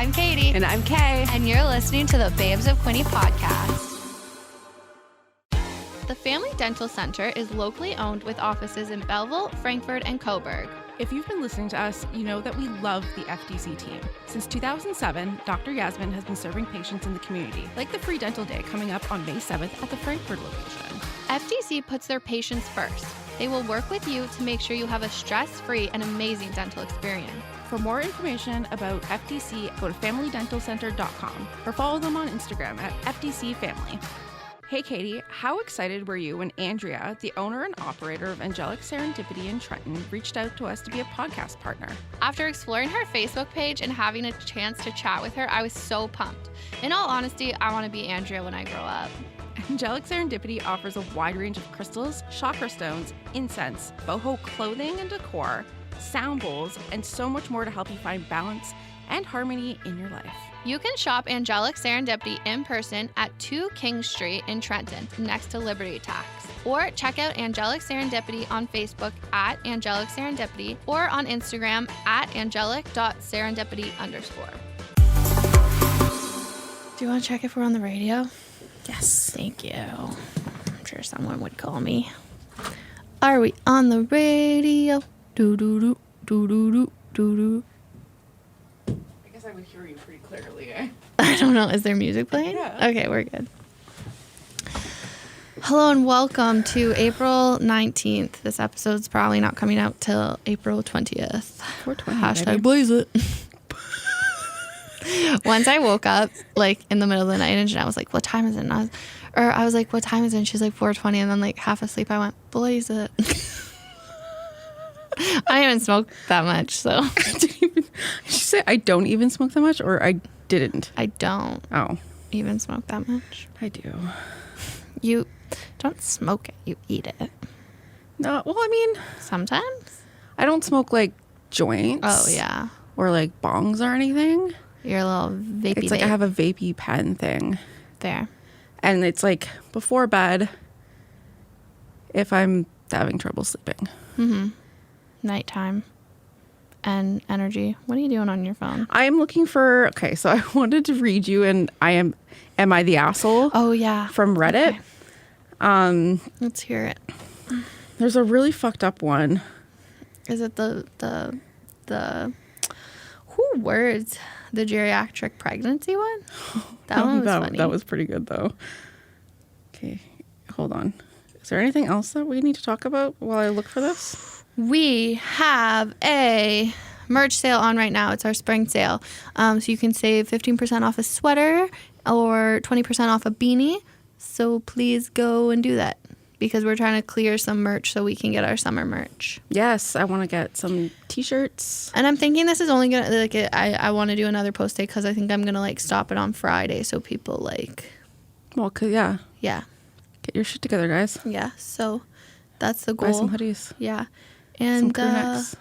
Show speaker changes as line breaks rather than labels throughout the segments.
I'm Katie.
And I'm Kay.
And you're listening to the Babes of Quinte podcast. The Family Dental Center is locally owned with offices in Belleville, Frankfort, and Coburg.
If you've been listening to us, you know that we love the FDC team. Since 2007, Dr. Yasmin has been serving patients in the community, like the free dental day coming up on May 7th at the Frankfort location.
FDC puts their patients first. They will work with you to make sure you have a stress-free and amazing dental experience.
For more information about FDC, go to familydentalcenter.com or follow them on Instagram at FDCFamily. Hey Katie, how excited were you when Andrea, the owner and operator of Angelic Serendipity in Trenton, reached out to us to be a podcast partner?
After exploring her Facebook page and having a chance to chat with her, I was so pumped. In all honesty, I want to be Andrea when I grow up.
Angelic Serendipity offers a wide range of crystals, chakra stones, incense, boho clothing and decor, sound bowls, and so much more to help you find balance and harmony in your life.
You can shop Angelic Serendipity in person at 2 King Street in Trenton, next to Liberty Tax. Or check out Angelic Serendipity on Facebook at Angelic Serendipity or on Instagram at angelic.serendipity_. Do you want to check if we're on the radio?
Yes.
Thank you. I'm sure someone would call me. Are we on the radio? Do-do-do, do-do-do, do-do.
I would hear you pretty clearly, eh?
I don't know. Is there music playing?
Yeah.
Okay, we're good. Hello and welcome to April 19th. This episode's probably not coming out till April 20th.
420.
Hashtag blaze it. Once I woke up, like, in the middle of the night, and Jeanette was like, what time is it? And I was like, what time is it? And she's like, 4:20. And then, like, half asleep, I went, blaze it. I don't even smoke that much, so.
Did you say I don't even smoke that much, or I didn't?
I don't even smoke that much.
I do.
You don't smoke it, you eat it.
No, well, I mean,
sometimes.
I don't smoke, like, joints.
Oh, yeah.
Or, like, bongs or anything.
Your little vapey
It's like I have a vapey pen thing.
There.
And it's, like, before bed if I'm having trouble sleeping.
Mm-hmm. Nighttime and energy. What are you doing on your phone?
I am looking for, okay, so I wanted to read you, and am I the asshole?
Oh, yeah.
From Reddit.
Okay. Let's hear it.
There's a really fucked up one.
Is it the who words? The geriatric pregnancy one? That one was funny.
That was pretty good, though. Okay, hold on. Is there anything else that we need to talk about while I look for this?
We have a merch sale on right now. It's our spring sale. So you can save 15% off a sweater or 20% off a beanie. So please go and do that because we're trying to clear some merch so we can get our summer merch.
Yes, I want to get some t-shirts.
And I'm thinking this is only going to, like, I want to do another post day because I think I'm going to, like, stop it on Friday so people, like.
Well, yeah.
Yeah.
Get your shit together, guys.
Yeah, so that's the goal.
Buy some hoodies.
Yeah. And
some crew necks.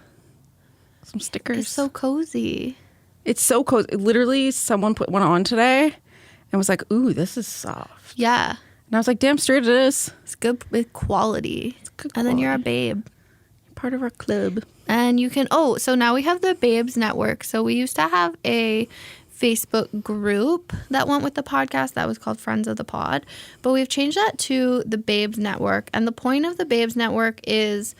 Some stickers.
It's so cozy.
It's so cozy. Literally, someone put one on today and was like, ooh, this is soft.
Yeah.
And I was like, damn straight it is.
It's good with quality.
It's good
and
quality.
then you're a babe.
You're part of our club.
And you can, so now we have the Babes Network. So we used to have a Facebook group that went with the podcast that was called Friends of the Pod. But we've changed that to the Babes Network. And the point of the Babes Network is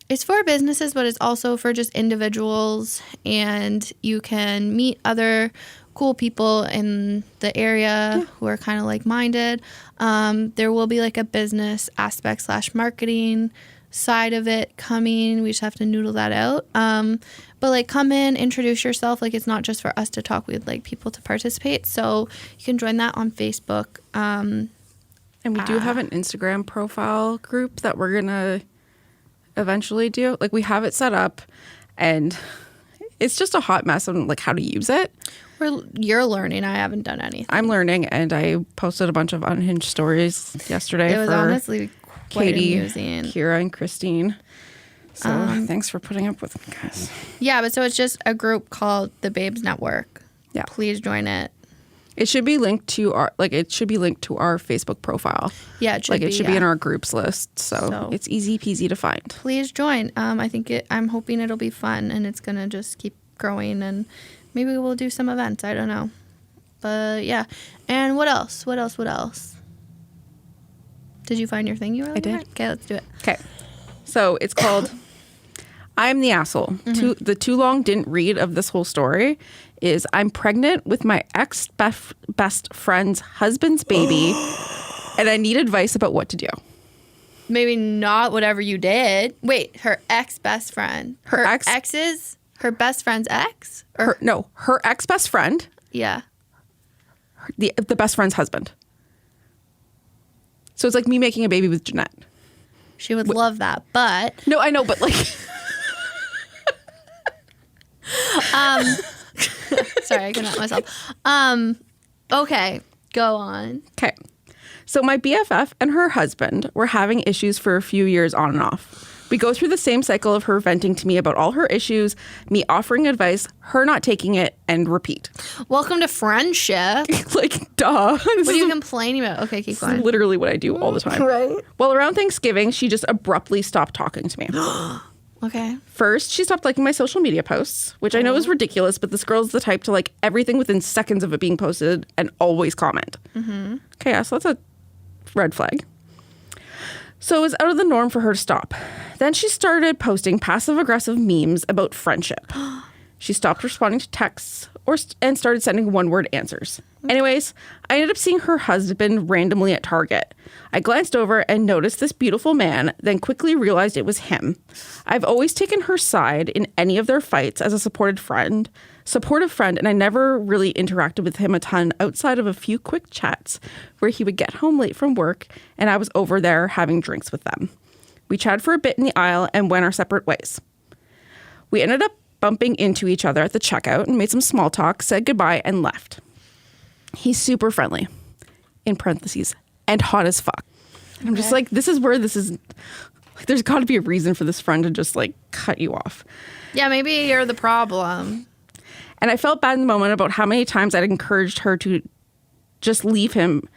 it's for businesses, but it's also for just individuals. And you can meet other cool people in the area who are kind of like-minded. There will be like a business aspect / marketing side of it coming. We just have to noodle that out. But like come in, introduce yourself. Like it's not just for us to talk. We'd like people to participate. So you can join that on Facebook.
And we do have an Instagram profile group that we're going to eventually do. Like we have it set up and it's just a hot mess on like how to use it.
You're learning. I haven't done anything.
I'm learning, and I posted a bunch of unhinged stories yesterday.
It was honestly quite
Katie,
amusing.
Kira, and Christine. So thanks for putting up with me, guys.
Yeah, but so it's just a group called the Babes Network.
Yeah,
please join it.
It should be linked to our Facebook profile.
Yeah, it should
be in our groups list. So it's easy peasy to find.
Please join. I'm hoping it'll be fun, and it's gonna just keep growing, and maybe we'll do some events. I don't know. But yeah. And what else? What else? Did you find your thing you were looking at? Okay, let's do it.
Okay. So it's called I'm the Asshole.
Mm-hmm.
The too long didn't read of this whole story is I'm pregnant with my ex-best friend's husband's baby, and I need advice about what to do.
Maybe not whatever you did. Wait, her ex-best friend. Her ex's? Her best friend's ex? Or
Her ex-best friend.
Yeah.
The best friend's husband. So it's like me making a baby with Jeanette.
She would love that, but...
No, I know, but like...
Sorry, I couldn't help myself. Okay, go on.
Okay. So my BFF and her husband were having issues for a few years on and off. We go through the same cycle of her venting to me about all her issues, me offering advice, her not taking it, and repeat.
Welcome to friendship.
Like, duh.
What are you complaining about? Okay, keep going.
Literally what I do all the time.
Right.
Well, around Thanksgiving, she just abruptly stopped talking to me.
Okay.
First, she stopped liking my social media posts, which I know is ridiculous, but this girl's the type to like everything within seconds of it being posted and always comment. Mm-hmm. Okay, so that's a red flag. So it was out of the norm for her to stop. Then she started posting passive-aggressive memes about friendship. She stopped responding to texts and started sending one-word answers. Anyways, I ended up seeing her husband randomly at Target. I glanced over and noticed this beautiful man, then quickly realized it was him. I've always taken her side in any of their fights as a supportive friend, and I never really interacted with him a ton outside of a few quick chats where he would get home late from work and I was over there having drinks with them. We chatted for a bit in the aisle and went our separate ways. We ended up bumping into each other at the checkout and made some small talk, said goodbye, and left. He's super friendly, in parentheses, and hot as fuck. And I'm just like, this is where this is, like, there's got to be a reason for this friend to just, like, cut you off.
Yeah, maybe you're the problem.
And I felt bad in the moment about how many times I'd encouraged her to just leave him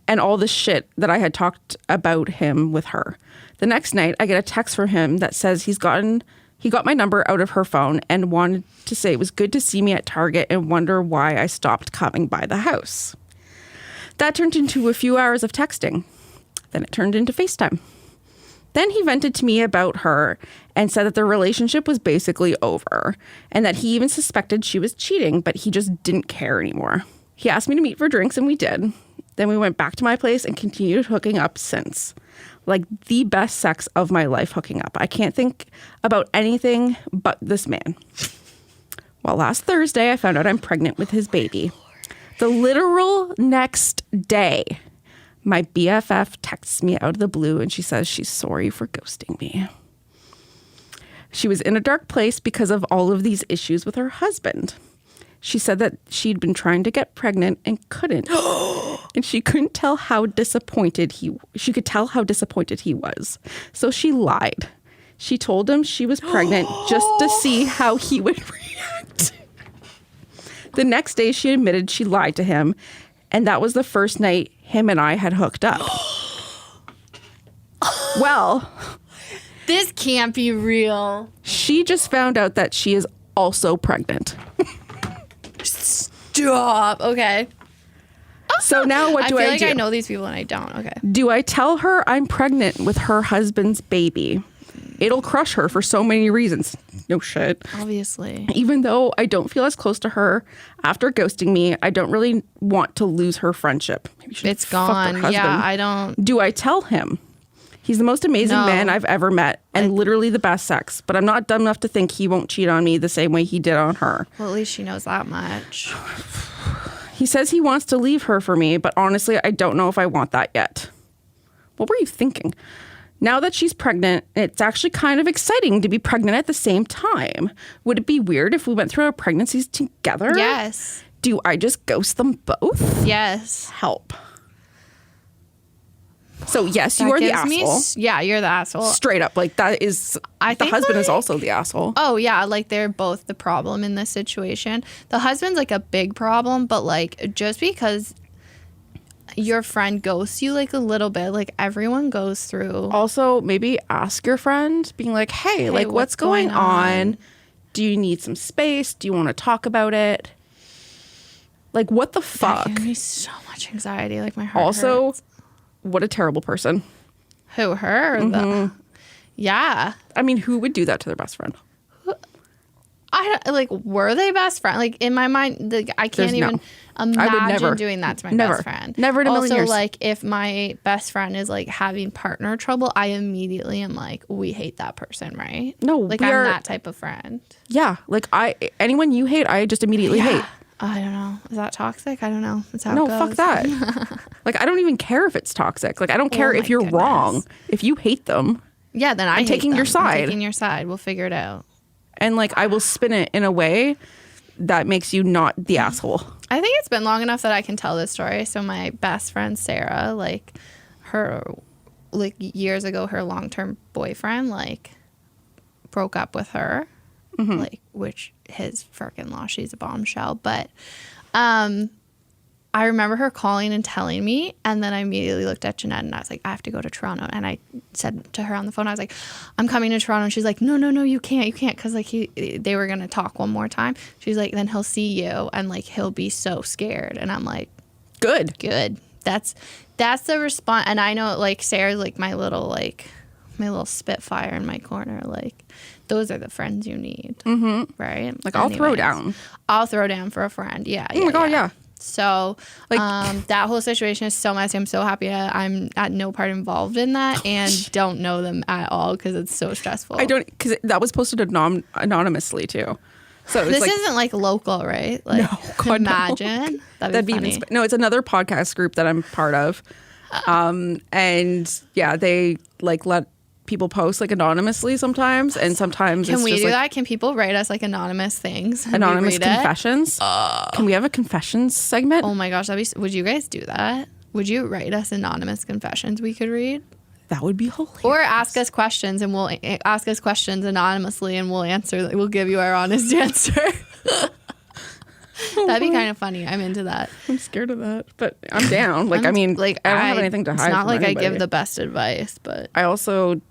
and all the shit that I had talked about him with her. The next night, I get a text from him that says he got my number out of her phone and wanted to say it was good to see me at Target and wonder why I stopped coming by the house. That turned into a few hours of texting. Then it turned into FaceTime. Then he vented to me about her and said that their relationship was basically over and that he even suspected she was cheating, but he just didn't care anymore. He asked me to meet for drinks and we did. Then we went back to my place and continued hooking up since. Like the best sex of my life hooking up. I can't think about anything but this man. Well, last Thursday, I found out I'm pregnant with his baby. The literal next day, my BFF texts me out of the blue and she says she's sorry for ghosting me. She was in a dark place because of all of these issues with her husband. She said that she'd been trying to get pregnant and couldn't. And she could tell how disappointed he was. So she lied. She told him she was pregnant just to see how he would react. The next day she admitted she lied to him, and that was the first night him and I had hooked up. Well,
this can't be real.
She just found out that she is also pregnant.
Stop. Okay.
So now what do I do?
I feel like I know these people and I don't. Okay.
Do I tell her I'm pregnant with her husband's baby? It'll crush her for so many reasons. No shit.
Obviously.
Even though I don't feel as close to her after ghosting me, I don't really want to lose her friendship. Maybe
it's gone. Yeah, I don't.
Do I tell him? He's the most amazing man I've ever met and literally the best sex. But I'm not dumb enough to think he won't cheat on me the same way he did on her.
Well, at least she knows that much.
He says he wants to leave her for me, but honestly, I don't know if I want that yet. What were you thinking? Now that she's pregnant, it's actually kind of exciting to be pregnant at the same time. Would it be weird if we went through our pregnancies together?
Yes.
Do I just ghost them both?
Yes.
Help. So yes, you are the asshole.
Yeah, you're the asshole.
Straight up. Like that is, the husband is also the asshole.
Oh yeah, like they're both the problem in this situation. The husband's like a big problem, but like just because your friend ghosts you like a little bit, like everyone goes through.
Also, maybe ask your friend, being like, hey like what's going on? Do you need some space? Do you want to talk about it? Like, what the fuck?
That gives me so much anxiety. Like, my heart
Also,
hurts.
what a terrible person.
Who, her? Or the... Yeah.
I mean, who would do that to their best friend?
I don't, like, were they best friends? Like, in my mind, I can't even imagine doing that to my best friend.
Never in a million years.
Also, like, if my best friend is, like, having partner trouble, I immediately am like, we hate that person, right?
No,
like, I'm that type of friend.
Yeah, like, anyone you hate, I just immediately hate.
I don't know. Is that toxic? I don't know. That's how it
No,
goes.
fuck that. Like, I don't even care if it's toxic. Like, I don't care if you're wrong. If you hate them.
Yeah, then I'm
taking your side.
I'm taking your side. We'll figure it out.
And, like, I will spin it in a way that makes you not the asshole.
I think it's been long enough that I can tell this story. So my best friend, Sarah, like, years ago, her long-term boyfriend, like, broke up with her. Like, which his freaking law, she's a bombshell. But I remember her calling and telling me, and then I immediately looked at Jeanette and I was like, I have to go to Toronto. And I said to her on the phone, I was like, I'm coming to Toronto. And she's like, no, you can't. Because, like, they were going to talk one more time. She's like, then he'll see you and, like, he'll be so scared. And I'm like, good. That's the response. And I know, like, Sarah's like my little spitfire in my corner. Like, those are the friends you need. Right?
Like, I'll throw down.
I'll throw down for a friend. Yeah.
Oh my God, yeah.
So, like, that whole situation is so messy. I'm so happy I'm at no part involved in that and don't know them at all because it's so stressful.
Because that was posted anonymously too. So
this isn't like local, right? Like,
no, God,
imagine.
No.
That'd be funny.
No, it's another podcast group that I'm part of. And yeah, they like let people post like anonymously sometimes, and sometimes
can
it's
we
just
do
like,
that? Can people write us like anonymous things?
Anonymous confessions? Can we have a confessions segment?
Oh my gosh, would you guys do that? Would you write us anonymous confessions we could read?
That would be hilarious.
Or ask us questions and we'll ask us questions anonymously and we'll answer. We'll give you our honest answer. That'd be kind of funny. I'm into that.
I'm scared of that, but I'm down. Like, I mean, like, I don't have anything to hide.
It's not like
anybody.
I give the best advice, but
I also,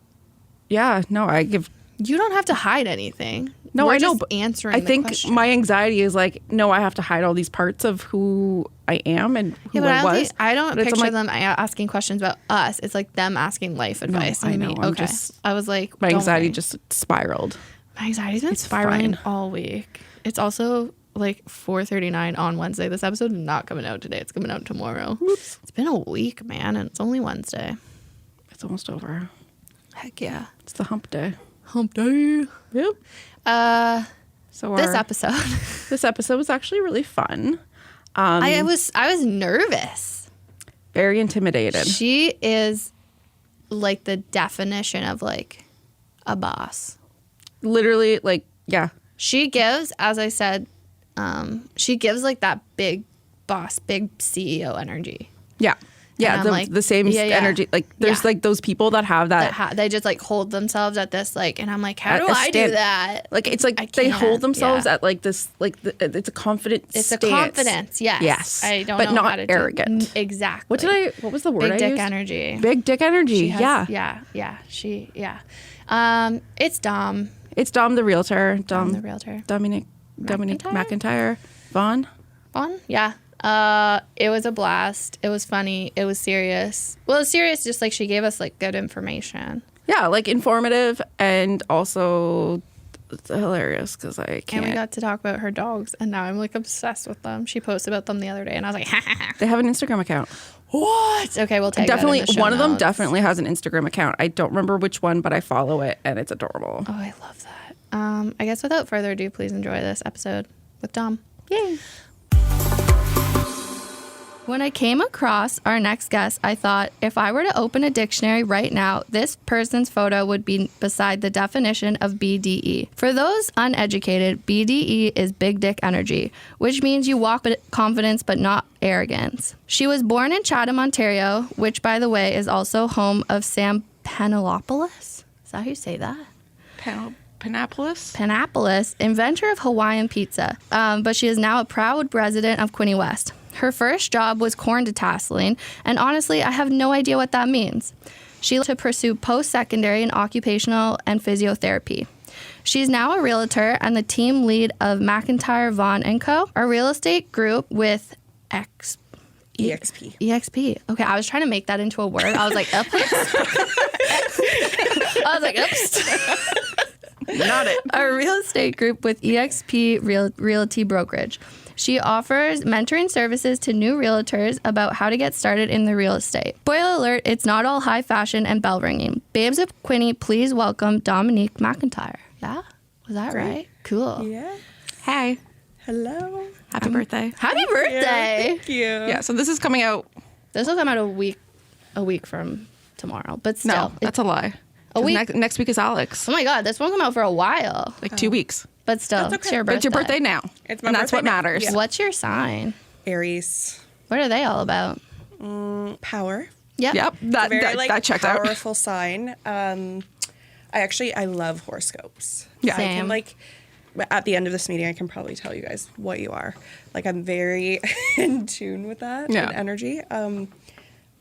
I give.
You don't have to hide anything.
No,
We're
I know.
Just
but
answering.
I
the
think
question.
my anxiety is like, no, I have to hide all these parts of who I am and who I was.
I don't picture them asking questions about us. It's like them asking life advice.
No, I know.
Okay. I was like,
my anxiety just spiraled.
My anxiety's been spiraling all week. It's also like 4:39 on Wednesday. This episode is not coming out today. It's coming out tomorrow. Oops. It's been a week, man, and it's only Wednesday.
It's almost over.
Heck yeah.
It's the hump day.
Hump day.
Yep.
So this episode
was actually really fun.
I was nervous.
Very intimidated.
She is like the definition of like a boss.
Literally, like, yeah.
She gives, as I said, she gives like that big boss, big CEO energy.
Yeah. Yeah, the same energy. Like, there's like those people that have that.
They just like hold themselves at this, like, and I'm like, how do I do that?
Like, it's like they hold themselves at like this, like, it's a confident stance.
It's a confidence, yes.
Yes.
I don't
but
know
not
how to
arrogant.
Exactly.
What was the word I used?
Big dick energy.
Big dick energy,
Yeah. It's Dom.
It's Dom the realtor.
Dom the realtor.
Dominique McIntyre Vaughan.
Vaughan? Yeah. It was a blast. It was funny. It was serious. Well, it was serious just like she gave us like good information.
Yeah, like informative and also hilarious because I can't.
And we got to talk about her dogs and now I'm like obsessed with them. She posted about them the other day and I was like, ha ha ha.
They have an Instagram account.
What? Okay, we'll take
definitely
that in the show
one of them
notes.
definitely has an Instagram account. I don't remember which one, but I follow it and it's adorable.
Oh, I love that. I guess without further ado, please enjoy this episode with Dom.
Yay.
When I came across our next guest, I thought if I were to open a dictionary right now, this person's photo would be beside the definition of BDE. For those uneducated, BDE is big dick energy, which means you walk with confidence but not arrogance. She was born in Chatham, Ontario, which, by the way, is also home of Sam Panopoulos. Is that how you say that? Panopoulos, inventor of Hawaiian pizza. But she is now a proud resident of Quinte West. Her first job was corn detasseling, and honestly, I have no idea what that means. She to pursue post-secondary in occupational and physiotherapy. She's now a realtor and the team lead of McIntyre Vaughan Co, a real estate group with
EXP.
EXP. Okay, I was trying to make that into a word. I was like, oops.
Not it.
A real estate group with EXP Realty Brokerage. She offers mentoring services to new realtors about how to get started in the real estate. Spoiler alert, it's not all high fashion and bell ringing. Babes of Quinte, please welcome Dominique McIntyre. Yeah? Was that right? Cool.
Yeah.
Hey.
Hello.
Happy birthday.
Happy birthday.
Thank you.
Yeah, so this is coming out.
This will come out a week from tomorrow, but still.
No, that's a lie.
A week?
Next week is Alex.
Oh my God, this won't come out for a while.
Like 2 weeks.
But still,
That's
it's
okay.
your
But
birthday.
it's your birthday now.
It's my
and that's
birthday
what
now.
matters.
Yeah.
What's your sign?
Aries.
What are they all about?
Power.
Yep. That,
Very
that checks out.
powerful sign. I love horoscopes.
Yeah.
I can
Same.
at the end of this meeting, I can probably tell you guys what you are. Like I'm very in tune with that
Yeah.
and energy.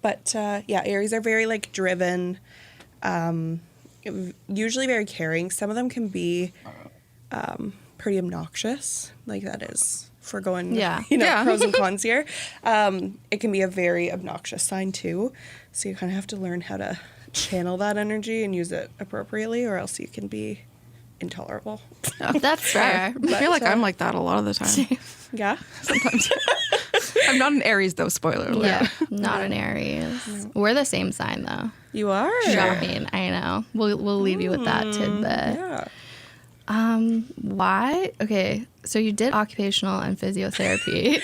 But Aries are very like driven, usually very caring. Some of them can be pretty obnoxious. Like that is for going,
Yeah.
Yeah.
pros and cons here. It can be a very obnoxious sign too. So you kind of have to learn how to channel that energy and use it appropriately, or else you can be intolerable.
That's fair.
I feel like I'm like that a lot of the time.
Yeah.
Sometimes. I'm not an Aries though, spoiler alert.
Yeah, not an Aries. We're the same sign though.
You are.
Shocking, I know. We'll leave you with that tidbit.
Yeah.
Why? Okay, so you did occupational and physiotherapy.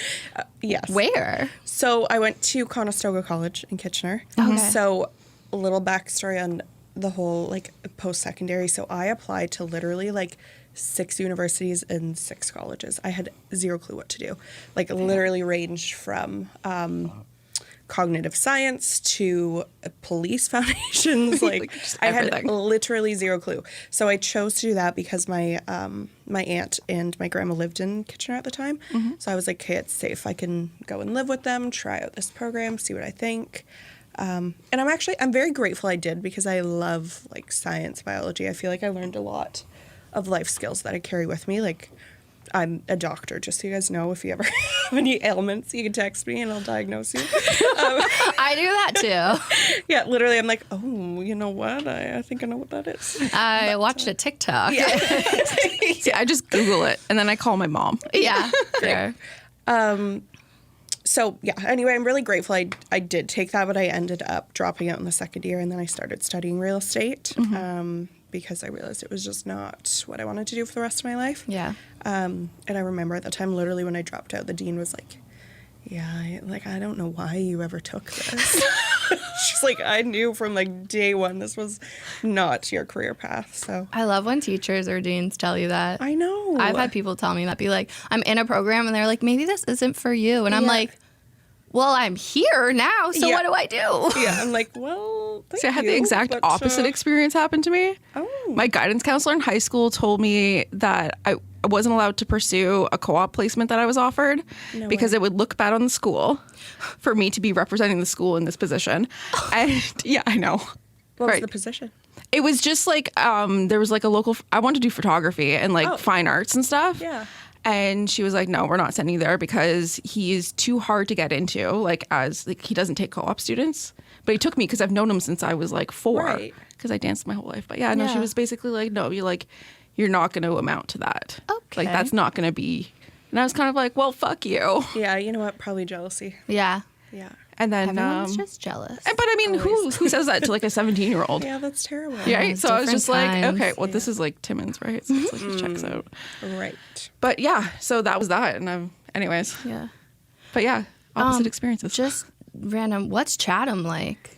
Yes.
Where?
So I went to Conestoga College in Kitchener.
Okay.
So a little backstory on the whole like post-secondary. So I applied to literally like 6 universities and 6 colleges. I had zero clue what to do. Like literally ranged from cognitive science to police foundations. Like
just
I had
everything.
literally zero clue. So I chose to do that because my my aunt and my grandma lived in Kitchener at the time. So I was like, okay, it's safe. I can go and live with them, try out this program, see what I think. And I'm very grateful I did because I love like science, biology. I feel like I learned a lot of life skills that I carry with me. Like I'm a doctor, just so you guys know. If you ever have any ailments, you can text me and I'll diagnose you.
I do that too.
Yeah, literally, I'm like, oh, you know what? I think I know what that is.
I watched a TikTok.
Yeah.
See, I just Google it and then I call my mom.
Yeah, fair.
So yeah, anyway, I'm really grateful I did take that, but I ended up dropping out in the second year, and then I started studying real estate because I realized it was just not what I wanted to do for the rest of my life.
Yeah.
And I remember at the time, literally when I dropped out, the dean was like, yeah, I don't know why you ever took this. She's like, I knew from like day one this was not your career path. So
I love when teachers or deans tell you that.
I know.
I've had people tell me that, be like, I'm in a program and they're like, maybe this isn't for you. And I'm
Yeah.
like, well, I'm here now, so
Yeah.
what do I do?
Yeah, I'm like, well, thank
See, I had
you,
the exact
but,
opposite experience happen to me.
Oh.
My guidance counselor in high school told me that I wasn't allowed to pursue a co-op placement that I was offered because it would look bad on the school for me to be representing the school in this position. And yeah, I know.
What was the position?
It was just like, there was like a local, I wanted to do photography and like fine arts and stuff.
Yeah.
And she was like, no, we're not sending you there because he is too hard to get into. Like he doesn't take co-op students, but he took me because I've known him since I was like 4
Right.
because I danced my whole life. But yeah, no, she
Yeah.
was basically like, no, you're not going to amount to that.
Okay.
Like that's not going to be. And I was kind of like, well, fuck you.
Yeah, you know what? Probably jealousy.
Yeah.
Yeah.
And then,
Everyone's just jealous.
but I mean, who says that to like a 17-year-old?
Yeah, that's terrible.
Yeah, right? So I was
different
just like,
times.
okay, well, this is like Timmons, right? So it's like it checks out.
Right.
But yeah, so that was that. And anyways,
yeah.
but yeah, opposite experiences.
Just random. What's Chatham like?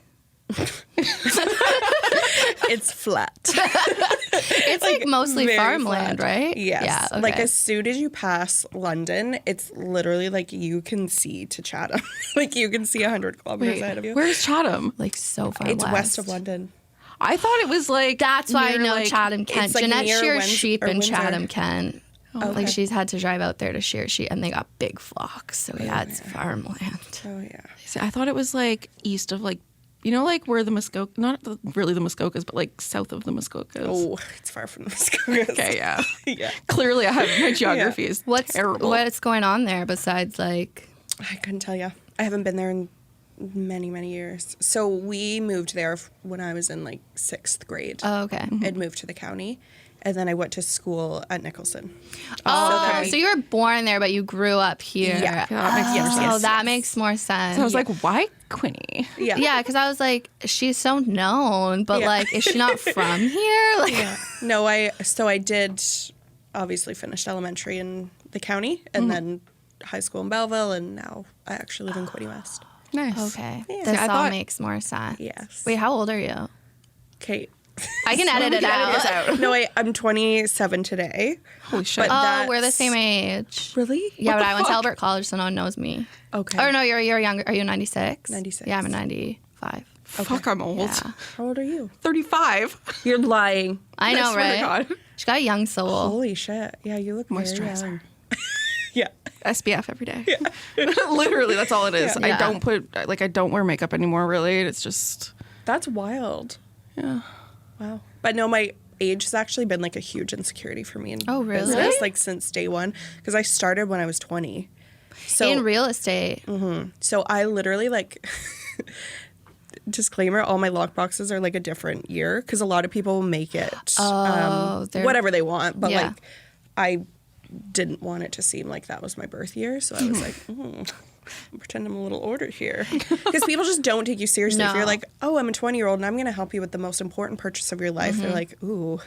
It's flat.
It's like mostly
very
farmland,
flat.
right?
Yes.
Yeah. Okay.
Like as soon as you pass London, it's literally like you can see to Chatham. Like you can see 100 kilometers ahead of you.
Where's Chatham?
like so far
It's
west.
west of London.
I thought it was like
That's why I
near,
know
like,
Chatham, Kent.
it's like
Jeanette
near
shears
Winds-
sheep
or
in
Windsor.
Chatham, Kent.
Okay.
Like she's had to drive out there to shear sheep, and they got big flocks. So yeah, it's farmland.
Oh yeah.
See, I thought it was like east of like You know, like where the Muskoka, not really the Muskokas, but like south of the Muskokas.
Oh, it's far from the Muskokas.
Okay, yeah.
Yeah.
Clearly, I have my geography is terrible.
What's going on there besides like?
I couldn't tell you. I haven't been there in many, many years. So we moved there when I was in like 6th grade.
Oh, okay.
I'd moved to the county. And then I went to school at Nicholson.
Oh, so you were born there, but you grew up here.
Yeah.
That makes more sense.
Oh, that makes more sense.
So I was like, why Quinte?
Yeah.
Yeah, because I was like, she's so known, but
Yeah.
like, is she not from here? Like,
Yeah. No, I did obviously finished elementary in the county and then high school in Belleville, and now I actually live in Quinte West.
Nice.
okay,
Yeah.
this
I
all
thought-
makes more sense.
Yes.
Wait, how old are you?
Kate.
I can edit it out.
No, I'm 27 today.
Holy shit.
But
Oh,
that's-
we're the same age.
Really?
Yeah,
What
but
the
I went to
fuck?
Albert College, so no one knows me.
Okay.
Or no, you're younger. Are you 96?
96.
Yeah, I'm a 95.
Fuck, I'm old.
Yeah.
How old are you?
35.
You're lying.
I know,
swear to
right?
God.
She's got a young soul.
Holy shit. Yeah, you look very
Moisturizer.
young. Yeah.
SPF every day. Literally, that's all it is.
Yeah.
I don't wear makeup anymore, really. It's just,
That's wild.
yeah.
Wow. But no, my age has actually been like a huge insecurity for me in
Oh, really?
business, like since day one, because I started when I was 20. So
In real estate.
So I literally like disclaimer, all my lock boxes are like a different year because a lot of people make it
they're-
whatever they want, but
Yeah.
like I didn't want it to seem like that was my birth year, so I was like, pretend I'm a little older here, because people just don't take you seriously. If
No.
you're like, oh, I'm a 20-year-old and I'm going to help you with the most important purchase of your life, they're like, ooh.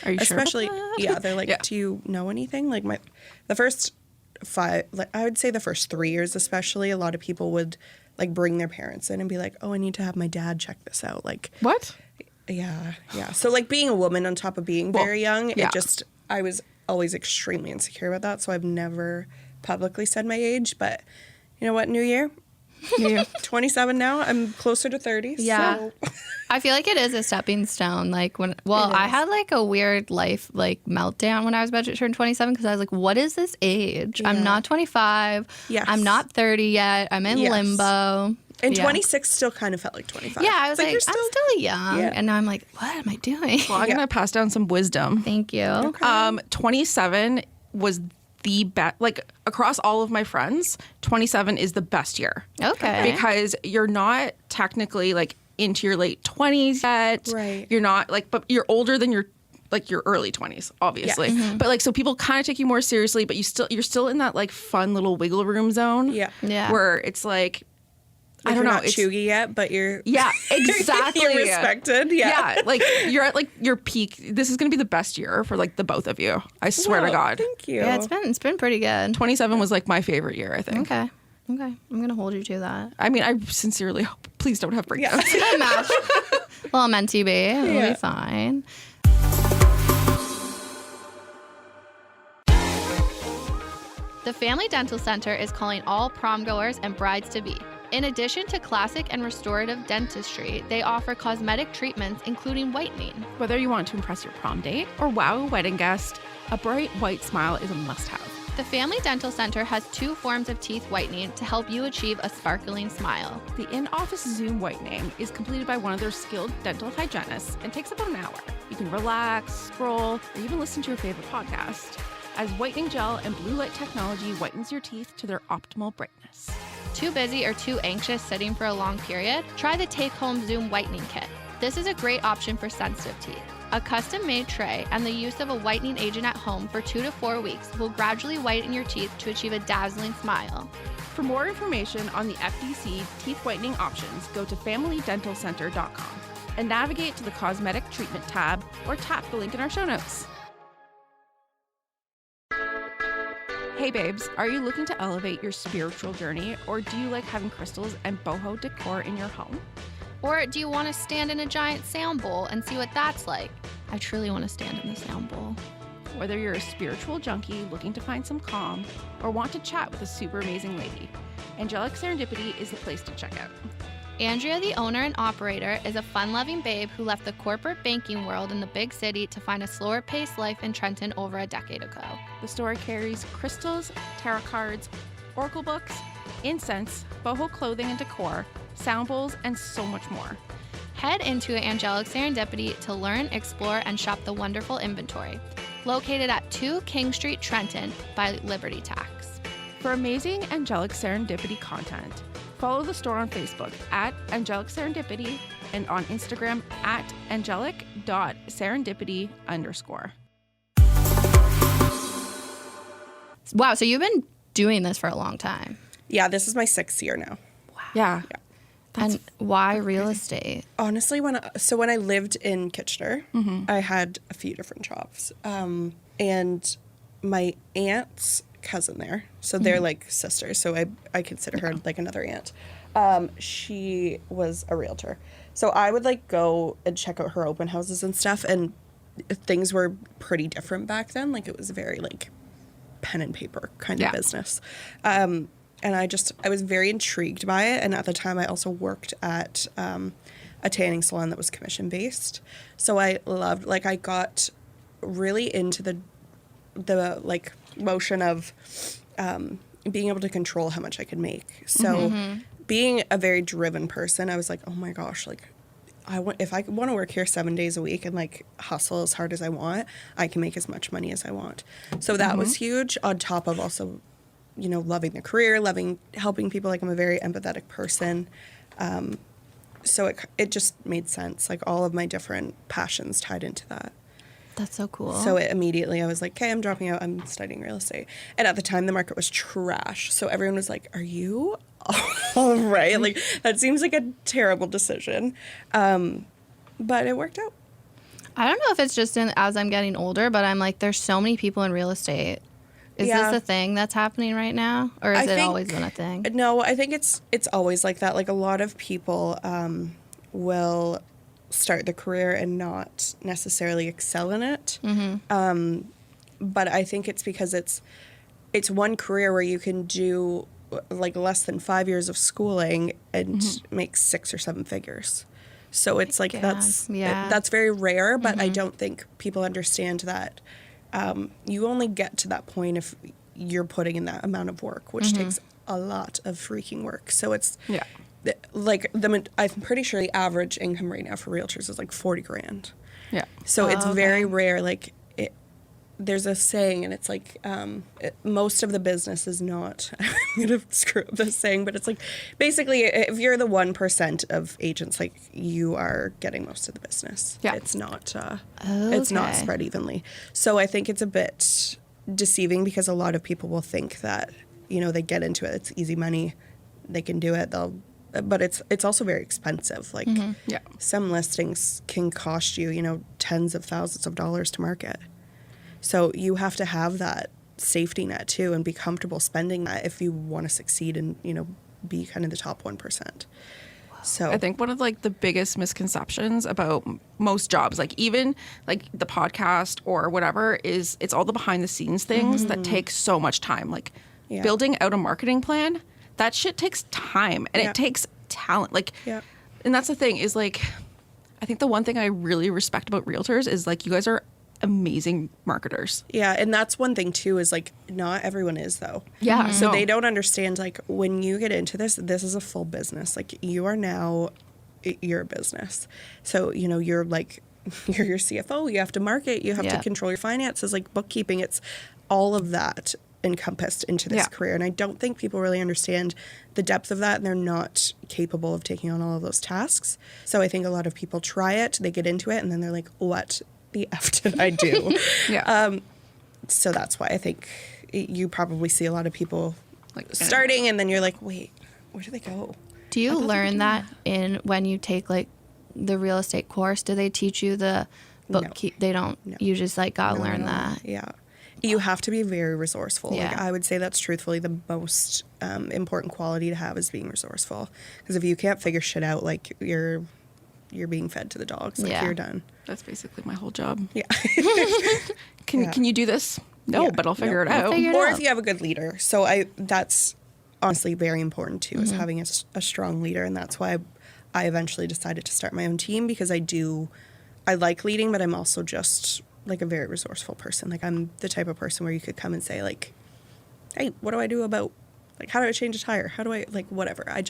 Are you sure about
Especially,
that?
yeah, they're like,
Yeah.
do you know anything? Like the first 5, like I would say the first 3 years especially, a lot of people would like bring their parents in and be like, oh, I need to have my dad check this out. Like,
What?
yeah. So like being a woman on top of being very young,
yeah.
I was always extremely insecure about that. So I've never publicly said my age, but you know what? New year, 27 now. I'm closer to 30.
Yeah.
So.
I feel like it is a stepping stone. Like I had like a weird life like meltdown when I was about to turn 27 because I was like, what is this age? I'm
Yeah.
not 25.
Yes.
I'm not 30 yet. I'm in
Yes.
limbo.
And
Yeah.
26 still kind of felt like 25.
Yeah, I was like,
you're
I'm still young.
Yeah.
And now I'm like, what am I doing?
Well, I'm going to pass down some wisdom.
Thank you.
27 was the best, like across all of my friends, 27 is the best year.
Okay.
Because you're not technically like into your late 20s yet.
Right.
You're not like, but you're older than your early 20s, obviously. But like, so people kind of take you more seriously, but you're still in that like fun little wiggle room zone.
Yeah.
Yeah.
Where it's like, I don't
you're
know.
not chuggy yet, but you're
Yeah, exactly.
you're respected. Yeah.
Like you're at like your peak. This is going to be the best year for like the both of you. I swear to
Well,
God.
Thank you.
Yeah, it's been pretty good.
27 was like my favorite year, I think.
Okay. I'm gonna hold you to that.
I mean, I sincerely hope. Please don't have breakdowns.
A match. Well, meant to be. It'll
Yeah.
be fine. The Family Dental Center is calling all prom goers and brides-to-be. In addition to classic and restorative dentistry, they offer cosmetic treatments including whitening.
Whether you want to impress your prom date or wow a wedding guest, a bright white smile is a must-have.
The Family Dental Center has 2 forms of teeth whitening to help you achieve a sparkling smile.
The in-office Zoom whitening is completed by one of their skilled dental hygienists and takes about an hour. You can relax, scroll, or even listen to your favorite podcast, as whitening gel and blue light technology whitens your teeth to their optimal brightness.
Too busy or too anxious sitting for a long period? Try the take-home Zoom whitening kit. This is a great option for sensitive teeth. A custom-made tray and the use of a whitening agent at home for 2 to 4 weeks will gradually whiten your teeth to achieve a dazzling smile.
For more information on the FDC teeth whitening options, go to FamilyDentalCenter.com and navigate to the Cosmetic Treatment tab or tap the link in our show notes. Hey babes, are you looking to elevate your spiritual journey, or do you like having crystals and boho decor in your home?
Or do you want to stand in a giant sound bowl and see what that's like? I truly want to stand in the sound bowl.
Whether you're a spiritual junkie looking to find some calm or want to chat with a super amazing lady, Angelic Serendipity is the place to check out.
Andrea, the owner and operator, is a fun-loving babe who left the corporate banking world in the big city to find a slower-paced life in Trenton over a decade ago.
The store carries crystals, tarot cards, oracle books, incense, boho clothing and decor, sound bowls, and so much more.
Head into Angelic Serendipity to learn, explore, and shop the wonderful inventory. Located at 2 King Street, Trenton by Liberty Tax.
For amazing Angelic Serendipity content, follow the store on Facebook at Angelic Serendipity and on Instagram at angelic.serendipity_.
Wow, so you've been doing this for a long time.
Yeah, this is my 6th year now.
Yeah.
And why real estate?
Honestly, when I lived in Kitchener, I had a few different jobs. And my aunt's cousin there, so they're like sisters, so I consider her like another aunt. She was a realtor. So I would like go and check out her open houses and stuff, and things were pretty different back then. Like it was very like pen and paper kind of business. And I was very intrigued by it. And at the time, I also worked at a tanning salon that was commission based. So I loved, like, I got really into the like motion of being able to control how much I could make. So being a very driven person, I was like, oh my gosh, like, if I want to work here 7 days a week and like hustle as hard as I want, I can make as much money as I want. So that was huge, on top of also, you know, loving the career, loving helping people. Like I'm a very empathetic person. So it just made sense. Like all of my different passions tied into that.
That's so cool.
So immediately I was like, okay, I'm dropping out. I'm studying real estate. And at the time the market was trash. So everyone was like, are you all right? Like that seems like a terrible decision. But it worked out.
I don't know if it's just as I'm getting older, but I'm like, there's so many people in real estate. Is this a thing that's happening right now? Or has it always been a thing?
No, I think it's always like that. Like a lot of people will start the career and not necessarily excel in it. But I think it's because it's one career where you can do like less than 5 years of schooling and make 6 or 7 figures. So it's like that's very rare, but I don't think people understand that you only get to that point if you're putting in that amount of work, which takes a lot of freaking work. So it's like I'm pretty sure the average income right now for realtors is like 40 grand. Yeah. So it's very rare. Like there's a saying, and it's like most of the business is not. I'm gonna screw up this saying, but it's like basically if you're the 1% of agents, like you are getting most of the business. Yeah. It's not. It's not spread evenly. So I think it's a bit deceiving because a lot of people will think that they get into it. It's easy money. They can do it. But it's also very expensive. Like some listings can cost you tens of thousands of dollars to market. So you have to have that safety net too and be comfortable spending that if you want to succeed and, be kind of the top 1%. Wow. So
I think one of like the biggest misconceptions about most jobs, like even like the podcast or whatever, is it's all the behind the scenes things that take so much time. Like building out a marketing plan, that shit takes time and it takes talent. Like, and that's the thing is like, I think the one thing I really respect about realtors is like you guys are amazing marketers.
Yeah, and that's one thing too is like not everyone is though.
Yeah.
So they don't understand like when you get into this is a full business. Like you are now you're a business. So, you're like you're your CFO, you have to market, you have to control your finances, like bookkeeping. It's all of that encompassed into this career. And I don't think people really understand the depth of that, and they're not capable of taking on all of those tasks. So I think a lot of people try it, they get into it, and then they're like, what the F did I do? So that's why I think you probably see a lot of people like starting and then you're like, wait, where do they go?
Do you learn that when you take like the real estate course? Do they teach you the bookkeep? No. They don't. No. You just like gotta learn that.
Yeah. You have to be very resourceful. Yeah. Like I would say that's truthfully the most important quality to have is being resourceful. Because if you can't figure shit out, like you're being fed to the dogs. Like you're done.
That's basically my whole job.
Yeah.
Can you do this? No, but I'll figure it out.
Or if you have a good leader. So that's honestly very important too, is having a strong leader. And that's why I eventually decided to start my own team, because I like leading, but I'm also just like a very resourceful person. Like I'm the type of person where you could come and say like, hey, what do I do about Like, how do I change a tire? How do I, like, whatever. I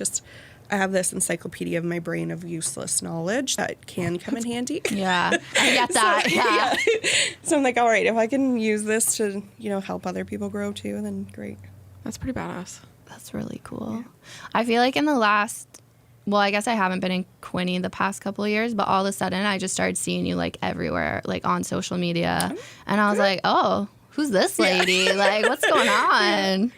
have this encyclopedia of my brain of useless knowledge that can come in handy.
Yeah, I get that. Yeah.
So I'm like, all right, if I can use this to, help other people grow too, then great.
That's pretty badass.
That's really cool. I feel like in the last, well, I guess I haven't been in Quinte the past couple of years, but all of a sudden I just started seeing you like everywhere, like on social media. And I was like, oh, who's this lady? Like, what's going on?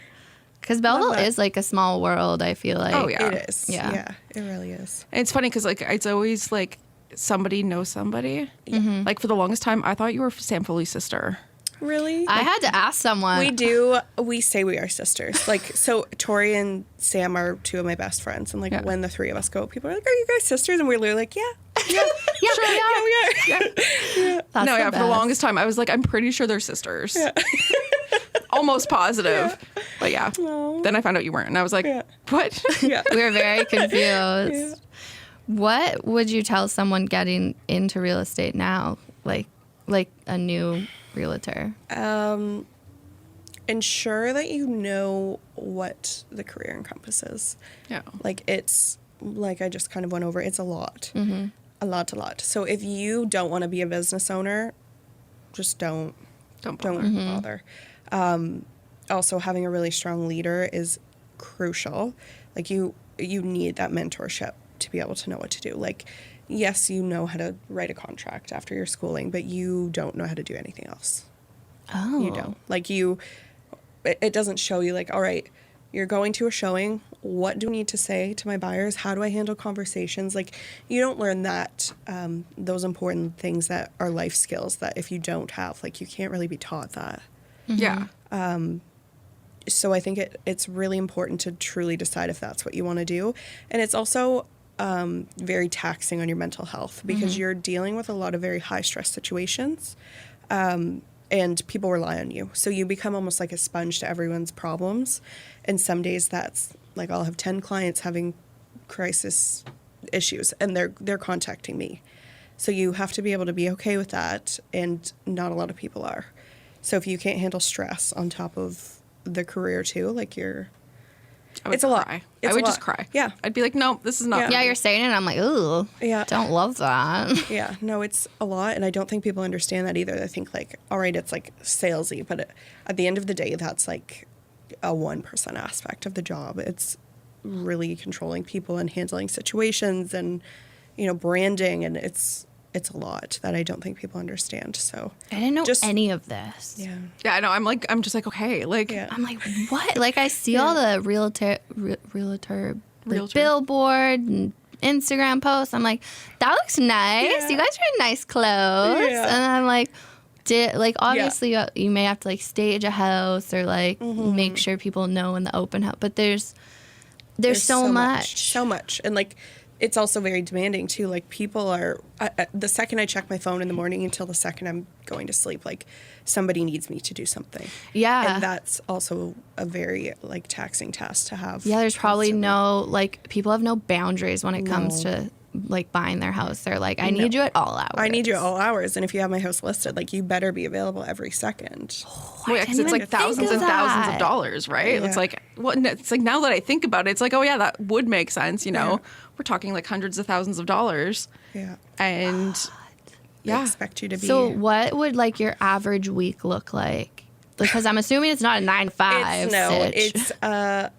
Because Belleville is like a small world, I feel like.
Oh, yeah.
It is. Yeah, it really is.
And it's funny because, like, it's always, like, somebody knows somebody. Mm-hmm. Like, for the longest time, I thought you were Sam Foley's sister.
Really?
I had to ask someone.
We do. We say we are sisters. Like, so Tori and Sam are two of my best friends. And, like, when the three of us go, people are like, are you guys sisters? And we're literally like, yeah.
Yeah, sure we are.
Yeah, we are.
Yeah.
That's
for the longest time, I was like, I'm pretty sure they're sisters.
Yeah.
Almost positive. Yeah. But yeah.
No.
Then I found out you weren't. And I was like, what?
Yeah.
We were very confused.
Yeah.
What would you tell someone getting into real estate now? Like a new realtor?
Ensure that you know what the career encompasses.
Yeah.
Like, it's, like I just kind of went over, it's a lot. Mm-hmm. A lot. So if you don't want to be a business owner, just don't bother. Also, having a really strong leader is crucial. Like, you need that mentorship to be able to know what to do. Like, yes, you know how to write a contract after your schooling, but you don't know how to do anything else.
Oh.
You don't. Like, it doesn't show you, like, all right, you're going to a showing. What do I need to say to my buyers? How do I handle conversations? Like, you don't learn that, those important things that are life skills that if you don't have, like, you can't really be taught that.
Yeah.
So I think it's really important to truly decide if that's what you want to do. And it's also very taxing on your mental health because you're dealing with a lot of very high stress situations. And people rely on you. So you become almost like a sponge to everyone's problems. And some days that's like, I'll have 10 clients having crisis issues and they're contacting me. So you have to be able to be okay with that. And not a lot of people are. So if you can't handle stress on top of the career too, like it's a lot.
I would just cry.
Yeah.
I'd be like, no, this is not.
Yeah, you're saying it. I'm like, ooh.
Yeah.
Don't love that.
Yeah. No, it's a lot. And I don't think people understand that either. They think like, all right, it's like salesy. But at the end of the day, that's like a 1% aspect of the job. It's really controlling people and handling situations and, branding. And it's a lot that I don't think people understand. So
I didn't know any of this.
Yeah.
Yeah, I know. I'm just like, okay. Like,
I'm like, what? Like, I see all the realtor like, billboard and Instagram posts. I'm like, that looks nice.
Yeah.
You guys are in nice clothes.
Yeah.
And I'm like, obviously you may have to like stage a house or like make sure people know in the open house. But there's so much.
So much. And like, it's also very demanding too. Like, people are, the second I check my phone in the morning until the second I'm going to sleep, like, somebody needs me to do something.
Yeah.
And that's also a very, like, taxing task to have.
Yeah, there's probably people have no boundaries when it comes to, like, buying their house. They're like, I need you at all hours.
I need you at all hours. And if you have my house listed, like, you better be available every second.
yeah, because it's like thousands and thousands of dollars, right?
Yeah.
It's like, it's like now that I think about it, it's like, oh, yeah, that would make sense, We're talking like hundreds of thousands of dollars.
Yeah.
And
They expect you to be.
So what would like your average week look like? Because I'm assuming it's not a 9 to 5.
It's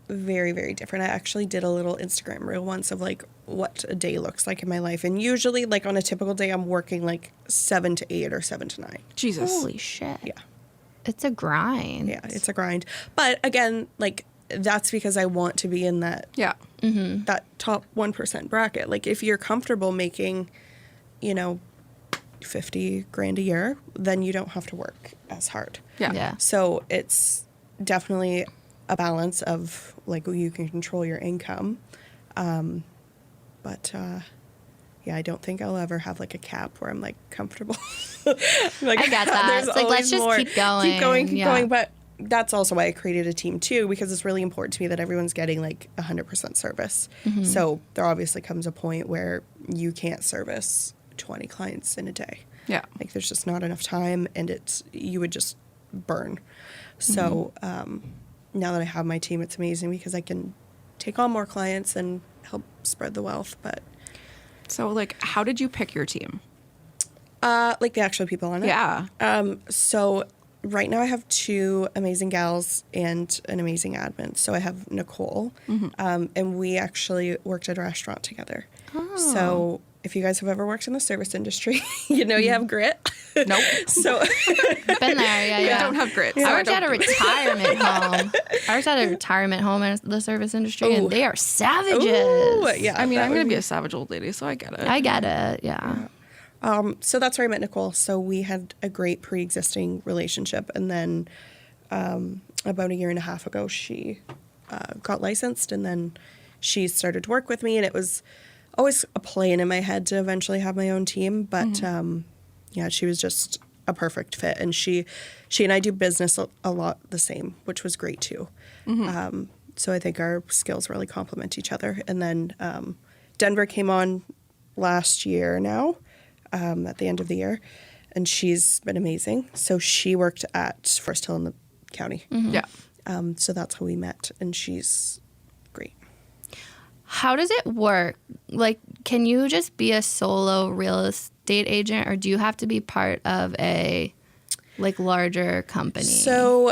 very, very different. I actually did a little Instagram reel once of like what a day looks like in my life. And usually like on a typical day, I'm working like 7 to 8 or 7 to 9.
Jesus.
Holy shit.
Yeah.
It's a grind.
Yeah, it's a grind. But again, like that's because I want to be in that that top 1% bracket. Like if you're comfortable making, $50,000 a year, then you don't have to work as hard.
Yeah.
So it's definitely a balance of like you can control your income. But I don't think I'll ever have like a cap where I'm like comfortable. Like,
I get that.
There's
It's like, let's
always
just
more.
keep going.
Keep going. But that's also why I created a team too, because it's really important to me that everyone's getting like 100% service.
Mm-hmm.
So there obviously comes a point where you can't service 20 clients in a day.
Yeah.
Like there's just not enough time and you would just burn. So, now that I have my team, it's amazing because I can take on more clients and help spread the wealth. But
So, like, how did you pick your team?
like the actual people on it.
Yeah.
So right now I have 2 amazing gals and an amazing admin. So I have Nicole, and we actually worked at a restaurant together.
Oh.
So if you guys have ever worked in the service industry, you know you have grit.
Nope.
So
Been there,
I don't have grit.
I
so
worked at a
don't do it.
retirement home. I worked at a retirement home in the service industry, and they are savages.
Ooh, yeah,
I mean,
that
I'm going
would
to be a savage old lady, so I get it.
I get it, yeah.
So that's where I met Nicole. So we had a great pre-existing relationship, and then about a year and a half ago, she got licensed, and then she started to work with me, and it was always a plan in my head to eventually have my own team, but yeah, she was just a perfect fit, and she and I do business a lot the same, which was great too. So I think our skills really complement each other. And then Denver came on last year now. At the end of the year, and she's been amazing. So she worked at Forest Hill in the county.
Yeah.
So that's how we met, and she's great.
How does it work? Like, can you just be a solo real estate agent, or do you have to be part of a larger company?
So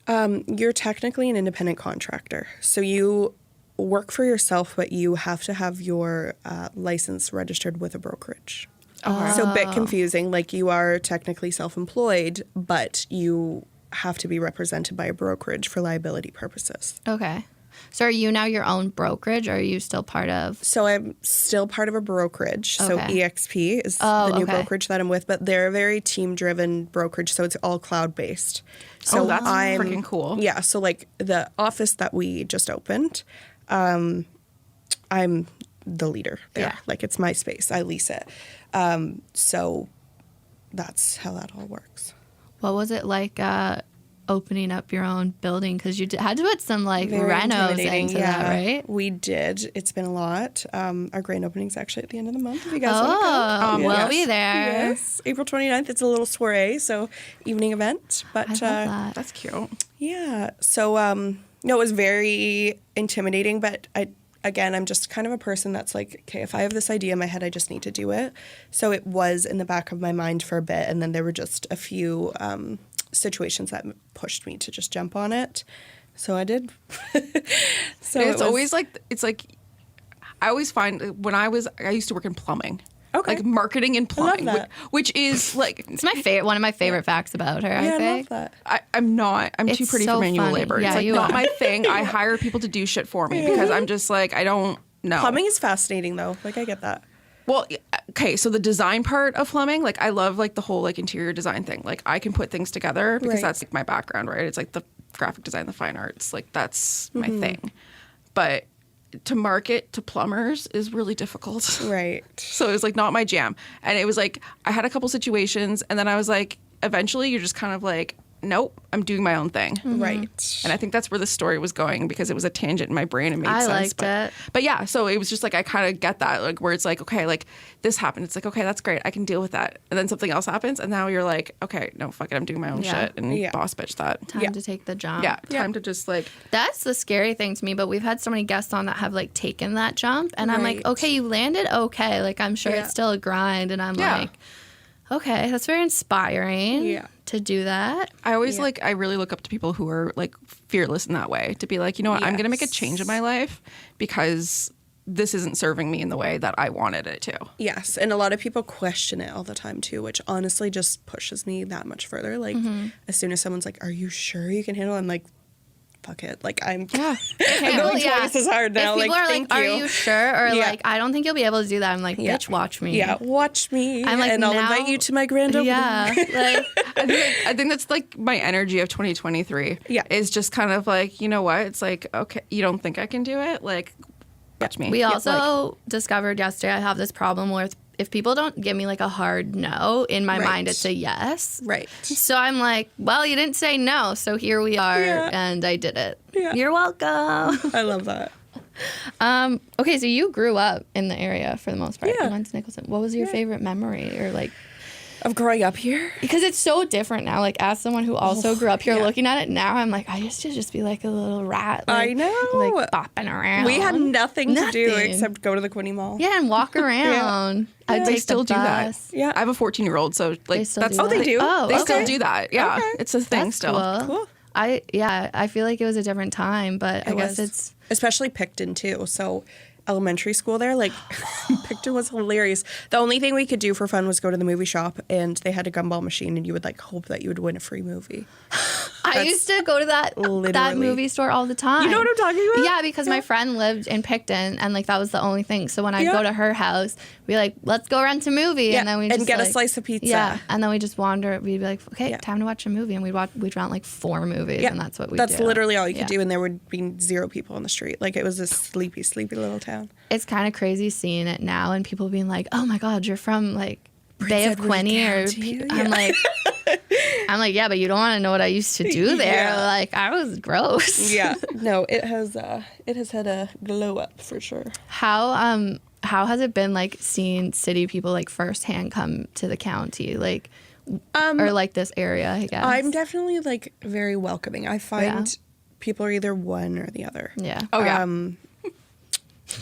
you're technically an independent contractor. So you work for yourself, but you have to have your license registered with a brokerage. So a bit confusing. Like, you are technically self-employed, but you have to be represented by a brokerage for liability purposes.
Okay. So are you now your own brokerage, or are you still part of?
So I'm still part of a brokerage. So
Okay.
EXP is the new brokerage that I'm with, but they're a very team-driven brokerage, so it's all cloud-based. So
that's freaking cool.
Yeah, so like the office that we just opened, I'm the leader there.
Yeah.
Like, it's my space. I lease it. So that's how that all works.
What was it like opening up your own building? Because you had to put some
Very
renos
intimidating,
into that, right?
We did. It's been a lot. Our grand opening's actually at the end of the month, if you guys want to come.
We'll
Yes.
be there.
Yes, April 29th. It's a little soiree, so evening event. But
I love that.
That's cute.
yeah, so no, it was very intimidating, but I'm just kind of a person that's like, okay, if I have this idea in my head, I just need to do it. So it was in the back of my mind for a bit, and then there were just a few situations that pushed me to just jump on it. So I did. So
It's always like, I always find when I used to work in plumbing.
Okay.
Like marketing and plumbing,
love that.
which is like,
It's one of my favorite facts about her,
yeah,
I
I
think.
love that.
I'm too
It's
pretty
so
for manual
funny.
labor.
Yeah,
It's like
you
not
are.
my thing. I hire people to do shit for me because I'm just like, I don't know.
Plumbing is fascinating, though. Like, I get that.
Well, okay, so the design part of plumbing, like I love like the whole like interior design thing. Like I can put things together because
Right.
that's like my background, right? It's like the graphic design, the fine arts, like that's my
Mm-hmm.
thing. But to market to plumbers is really difficult.
Right.
So it was like not my jam. And it was like I had a couple situations and then I was like, eventually you're just kind of like, nope, I'm doing my own thing.
Right.
And I think that's where the story was going because it was a tangent in my brain and made
I
sense.
liked it.
But yeah, so it was just like I kind of get that, like where it's like, okay, like this happened. It's like, okay, that's great. I can deal with that. And then something else happens and now you're like, okay, no, fuck it, I'm doing my own
Yeah.
shit and
Yeah.
boss bitch that.
Time to take the jump.
Yeah, time to just like
That's the scary thing to me, but we've had so many guests on that have like taken that jump, and I'm like,
Right.
okay, you landed okay. Like, I'm sure
Yeah.
it's still a grind, and I'm
Yeah.
like, okay, that's very inspiring
Yeah.
to do that.
I always like I really look up to people who are like fearless in that way to be like, you know what, I'm going to make a
Yes.
change in my life because this isn't serving me in the way that I wanted it to.
Yes, and a lot of people question it all the time too, which honestly just pushes me that much further. Like, as soon as someone's like, "Are you sure you can handle it?" I'm like, "Fuck it!" Like, I'm
Yeah.
I'm going twice as hard now.
If people
like,
are
thank
like,
you.
"Are you sure?" or
Yeah.
like, "I don't think you'll be able to do that," I'm like,
Yeah.
"Bitch, watch me."
Yeah, watch me.
I'm like,
and I'll
now-
invite you to my grand opening.
Yeah, like,
I think that's like my energy of 2023.
Yeah.
Is just kind of like, you know what? It's like, okay, you don't think I can do it? Like, watch me.
we also discovered yesterday I have this problem where if people don't give me like a hard no, in my
Right.
mind it's a yes.
Right.
So I'm like, well, you didn't say no, so here we are,
Yeah.
and I did it.
Yeah.
You're welcome.
I love that.
Okay, so you grew up in the area for the most part.
Yeah.
Lens Nicholson. What was your favorite memory, or like
Of growing up here?
Because it's so different now. Like, as someone who also grew up here looking at it now, I'm like, I used to just be like a little rat. Like,
I know.
Like, bopping around.
We had nothing to do except go to the Quinte Mall.
Yeah, and walk around. I'd
They
take
still
the
do that.
bus.
Yeah. I have a 14-year-old, so like
still
that's
do that?
they do?
Oh,
They
okay.
still do that. Yeah.
Okay.
It's a thing
That's
still.
cool. I feel like it was a different time, but I guess it's...
Especially Picton, too. So elementary school there, like, Picton was hilarious. The only thing we could do for fun was go to the movie shop, and they had a gumball machine, and you would, like, hope that you would win a free movie.
I used to go to that movie store all the time.
You know what I'm talking about?
Yeah, because my friend lived in Picton, and like that was the only thing. So when I'd go to her house, we'd be like, let's go rent a movie, and then we just
get a slice of pizza.
Yeah, and then we just wander. We'd be like, okay, time to watch a movie, and we'd rent like 4 movies, and that's what we.
That's literally all you could do, and there would be 0 people on the street. Like, it was a sleepy, sleepy little town.
It's kind of crazy seeing it now, and people being like, oh my God, you're from like Bay of Quinte, or I'm like, yeah, but you don't want to know what I used to do there.
Yeah.
Like, I was gross.
Yeah, no, it has had a glow up for sure.
How has it been like seeing city people like firsthand come to the county, like, or like this area? I guess
I'm definitely like very welcoming. I find people are either one or the other.
Yeah.
Oh yeah.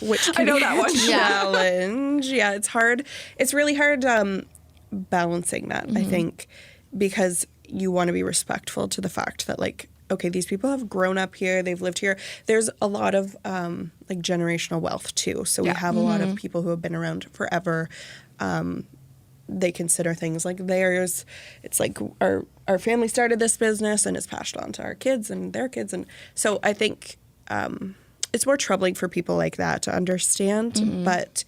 Which can
I know
be
that
a
one.
challenge. Yeah, it's hard. It's really hard balancing that, I think, because you want to be respectful to the fact that, like, okay, these people have grown up here, they've lived here. There's a lot of like generational wealth too. So we have a lot of people who have been around forever. They consider things like theirs. It's like our family started this business and it's passed on to our kids and their kids, and so I think it's more troubling for people like that to understand. But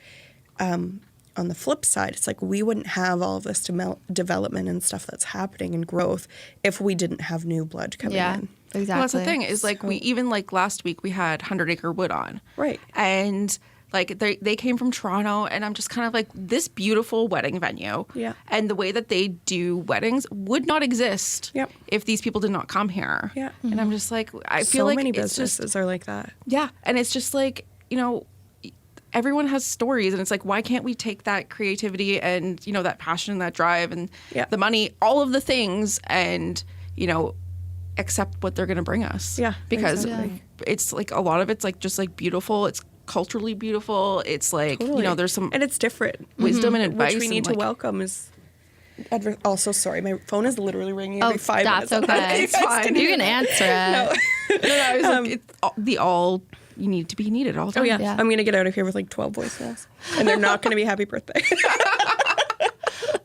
on the flip side, it's like we wouldn't have all of this development and stuff that's happening and growth if we didn't have new blood coming in.
Exactly.
Well, that's the thing is like we even like last week we had 100 Acre Wood on.
Right.
And like they came from Toronto, and I'm just kind of like, this beautiful wedding venue.
Yeah.
And the way that they do weddings would not exist if these people did not come here.
Yeah.
And I'm just like, I feel
So
like
many
it's
businesses are like that.
Yeah. And it's just like, you know, everyone has stories, and it's like, why can't we take that creativity and, you know, that passion and that drive and the money, all of the things, and, you know, accept what they're going to bring us.
Yeah,
because
exactly.
it's like a lot of it's like just like beautiful. It's culturally beautiful. It's like, you know, there's some
and it's different
wisdom and advice,
which we need to welcome. Is also, sorry, my phone is literally ringing every 5 minutes.
That's okay.
It's fine.
You can answer it.
It's like it's the all you need to be needed all the time.
Oh yeah. I'm gonna get out of here with like 12 voicemails, and they're not gonna be happy birthday.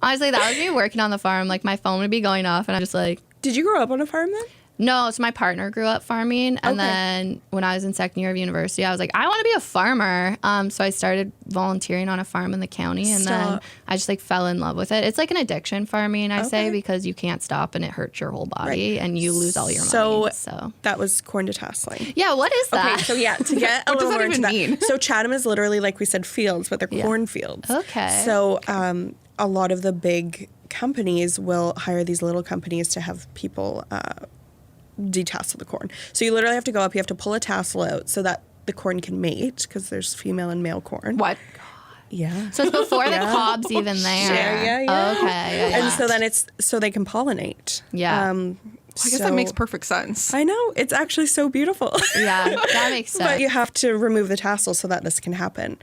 Honestly, that was me working on the farm. Like, my phone would be going off, and I'm just like,
Did you grow up on a farm then?
no. So my partner grew up farming, and then when I was in second year of university, I was like, I want to be a farmer. So I started volunteering on a farm in the county, and then I just like fell in love with it. It's like an addiction farming, I say, because you can't stop, and it hurts your whole body, and you lose all your money. So
that was corn detasseling.
yeah, what is that?
Okay, so yeah, to get a
What does
little
that
more into
even
that.
mean?
So Chatham is literally, like we said, fields, but they're cornfields.
Okay.
So a lot of the big companies will hire these little companies to have people detassel the corn. So you literally have to go up, you have to pull a tassel out so that the corn can mate, because there's female and male corn.
What?
Yeah.
So it's before the cob's even there.
Yeah.
Okay.
And so then it's so they can pollinate.
Yeah.
I guess that makes perfect sense.
I know. It's actually so beautiful.
Yeah, that makes sense.
But you have to remove the tassel so that this can happen.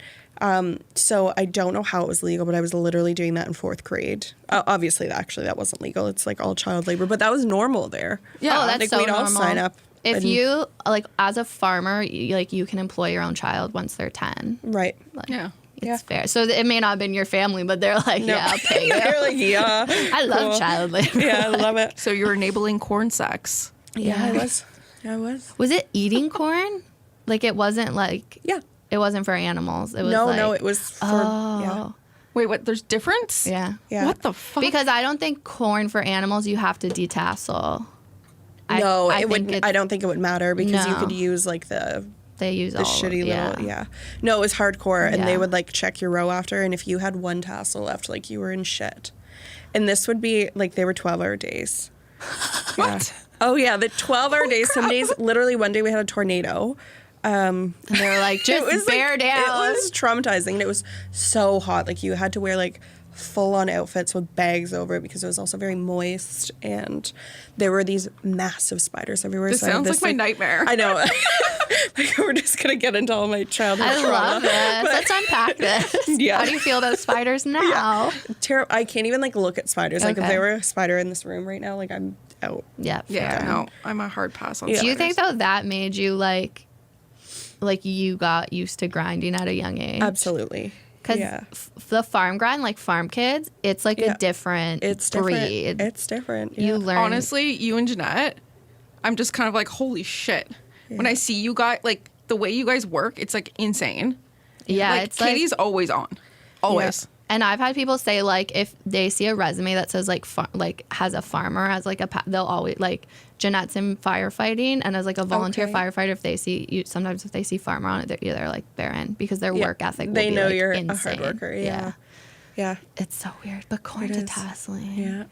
So I don't know how it was legal, but I was literally doing that in 4th grade. Obviously, that wasn't legal. It's like all child labor, but that was normal there.
Yeah, that's
like
so
we'd all
normal.
sign up.
If you, like, as a farmer, you can employ your own child once they're 10.
Right.
Like,
Yeah.
It's fair. So it may not have been your family, but they're like, yeah, I'll pay you.
They're like, yeah.
I love child labor.
Yeah, I love it.
So you're enabling corn sex.
Yeah, I was. I was.
Was it eating corn? Like, it wasn't like...
Yeah.
It wasn't for animals. It was
No, it was for... Yeah.
Wait, what? There's difference?
Yeah.
Yeah.
What the fuck?
Because I don't think corn for animals, you have to detassel.
No,
I
it
think
wouldn't. I don't think it would matter because you could use like the
They use all
shitty little, No, it was hardcore, and they would like check your row after, and if you had one tassel left, like you were in shit. And this would be like they were 12-hour days.
What?
Oh yeah, the 12-hour days. Some days, literally one day we had a tornado.
And they were like, just bear down.
It was traumatizing, and it was so hot. Like you had to wear like full-on outfits with bags over it because it was also very moist, and there were these massive spiders everywhere.
This sounds like my nightmare.
I know. Like, we're just gonna get into all my childhood
I
trauma.
love this.
But-
Let's unpack this.
Yeah.
How do you feel about spiders now?
I can't even like look at spiders. Like if
Okay.
there were a spider in this room right now, like I'm out.
Yeah.
Yeah,
fair.
no, I'm a hard pass on
Yeah.
Do you
spiders.
think though that made you like you got used to grinding at a young age?
Absolutely.
Because
Yeah.
the farm grind, like farm kids, it's like
Yeah.
a different
It's
breed.
different. It's different.
You
Yeah.
learn.
Honestly, you and Jeanette, I'm just kind of like, holy shit. When I see you guys, like, the way you guys work, it's like insane.
yeah,
Like,
it's like.
Katie's always on. Always.
And I've had people say like if they see a resume that says like has a farmer as like they'll always like Jeanette's in firefighting and as like a volunteer
Okay.
firefighter, if they see you, sometimes if they see farmer on it, they're either like they're in because their
Yeah.
work ethic will
They
be,
know
like,
you're
insane.
a hard worker. Yeah. Yeah.
It's so weird, but corn
It is.
detasseling.
Yeah.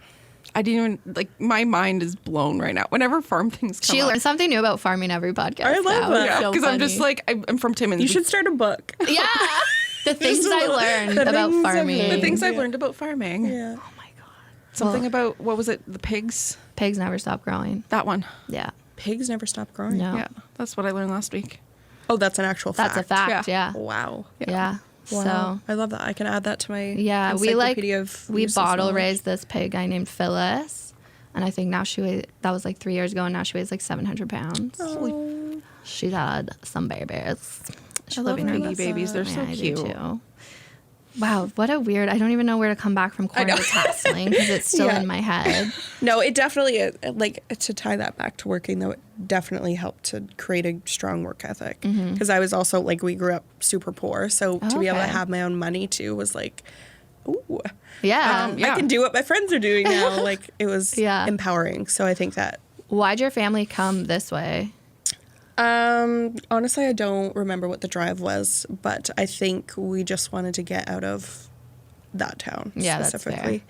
I didn't even, like, my mind is blown right now. Whenever farm things come
She
up.
learns something new about farming every podcast.
I love
now.
that.
It's
Yeah,
so
because I'm just
funny.
like, I'm from Timmins.
You should start a book.
Yeah. The things
a
I
little-
learned
the
about
things I've
farming.
learned.
the things I've
Yeah.
learned about farming.
Yeah.
Oh my god.
Something
Well,
about, what was it, the pigs?
pigs never stop growing.
That one.
Yeah.
Pigs never stop growing.
No.
Yeah, that's what I learned last week.
Oh, that's an actual fact.
That's a fact. Yeah.
Wow.
Yeah.
Wow.
So
I love that. I can add that to my
yeah,
encyclopedia of
we
useless
bottle
knowledge.
raised this pig I named Phyllis, and I think now that was like 3 years ago, and now she weighs like 700 pounds.
Oh.
She's had some babies. She's
I love
living her
piggy
best
babies. They're
life.
so
Yeah, I do
cute.
too. Wow, what a weird. I don't even know where to come back from corn detasseling because it's still
Yeah.
in my head.
No, it definitely, like, to tie that back to working, though, it definitely helped to create a strong work ethic. Because I was also, like, we grew up super poor. So to be able to
Okay.
have my own money, too, was like, ooh,
Yeah.
Yeah.
I can do what my friends are doing now. Like, it was
Yeah.
empowering. So I think that,
Why'd your family come this way?
honestly, I don't remember what the drive was, but I think we just wanted to get out of that town
Yeah, that's
specifically.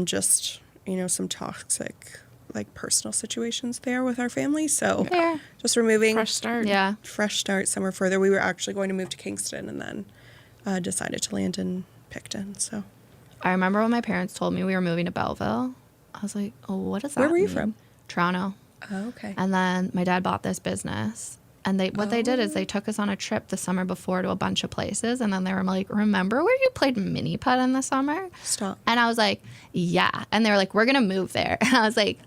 Just, some toxic, like, personal situations there with our family. So
Fair.
just removing
Fresh start.
Yeah.
fresh start somewhere further. We were actually going to move to Kingston and then decided to land in Picton. So
I remember when my parents told me we were moving to Belleville. I was like, oh, what does that
Where were you
mean?
from?
Toronto.
oh, okay.
And then my dad bought this business. And they did is they took us on a trip the summer before to a bunch of places. And then they were like, remember where you played mini putt in the summer?
Stop.
And I was like, yeah. And they were like, we're going to move there. And I was like,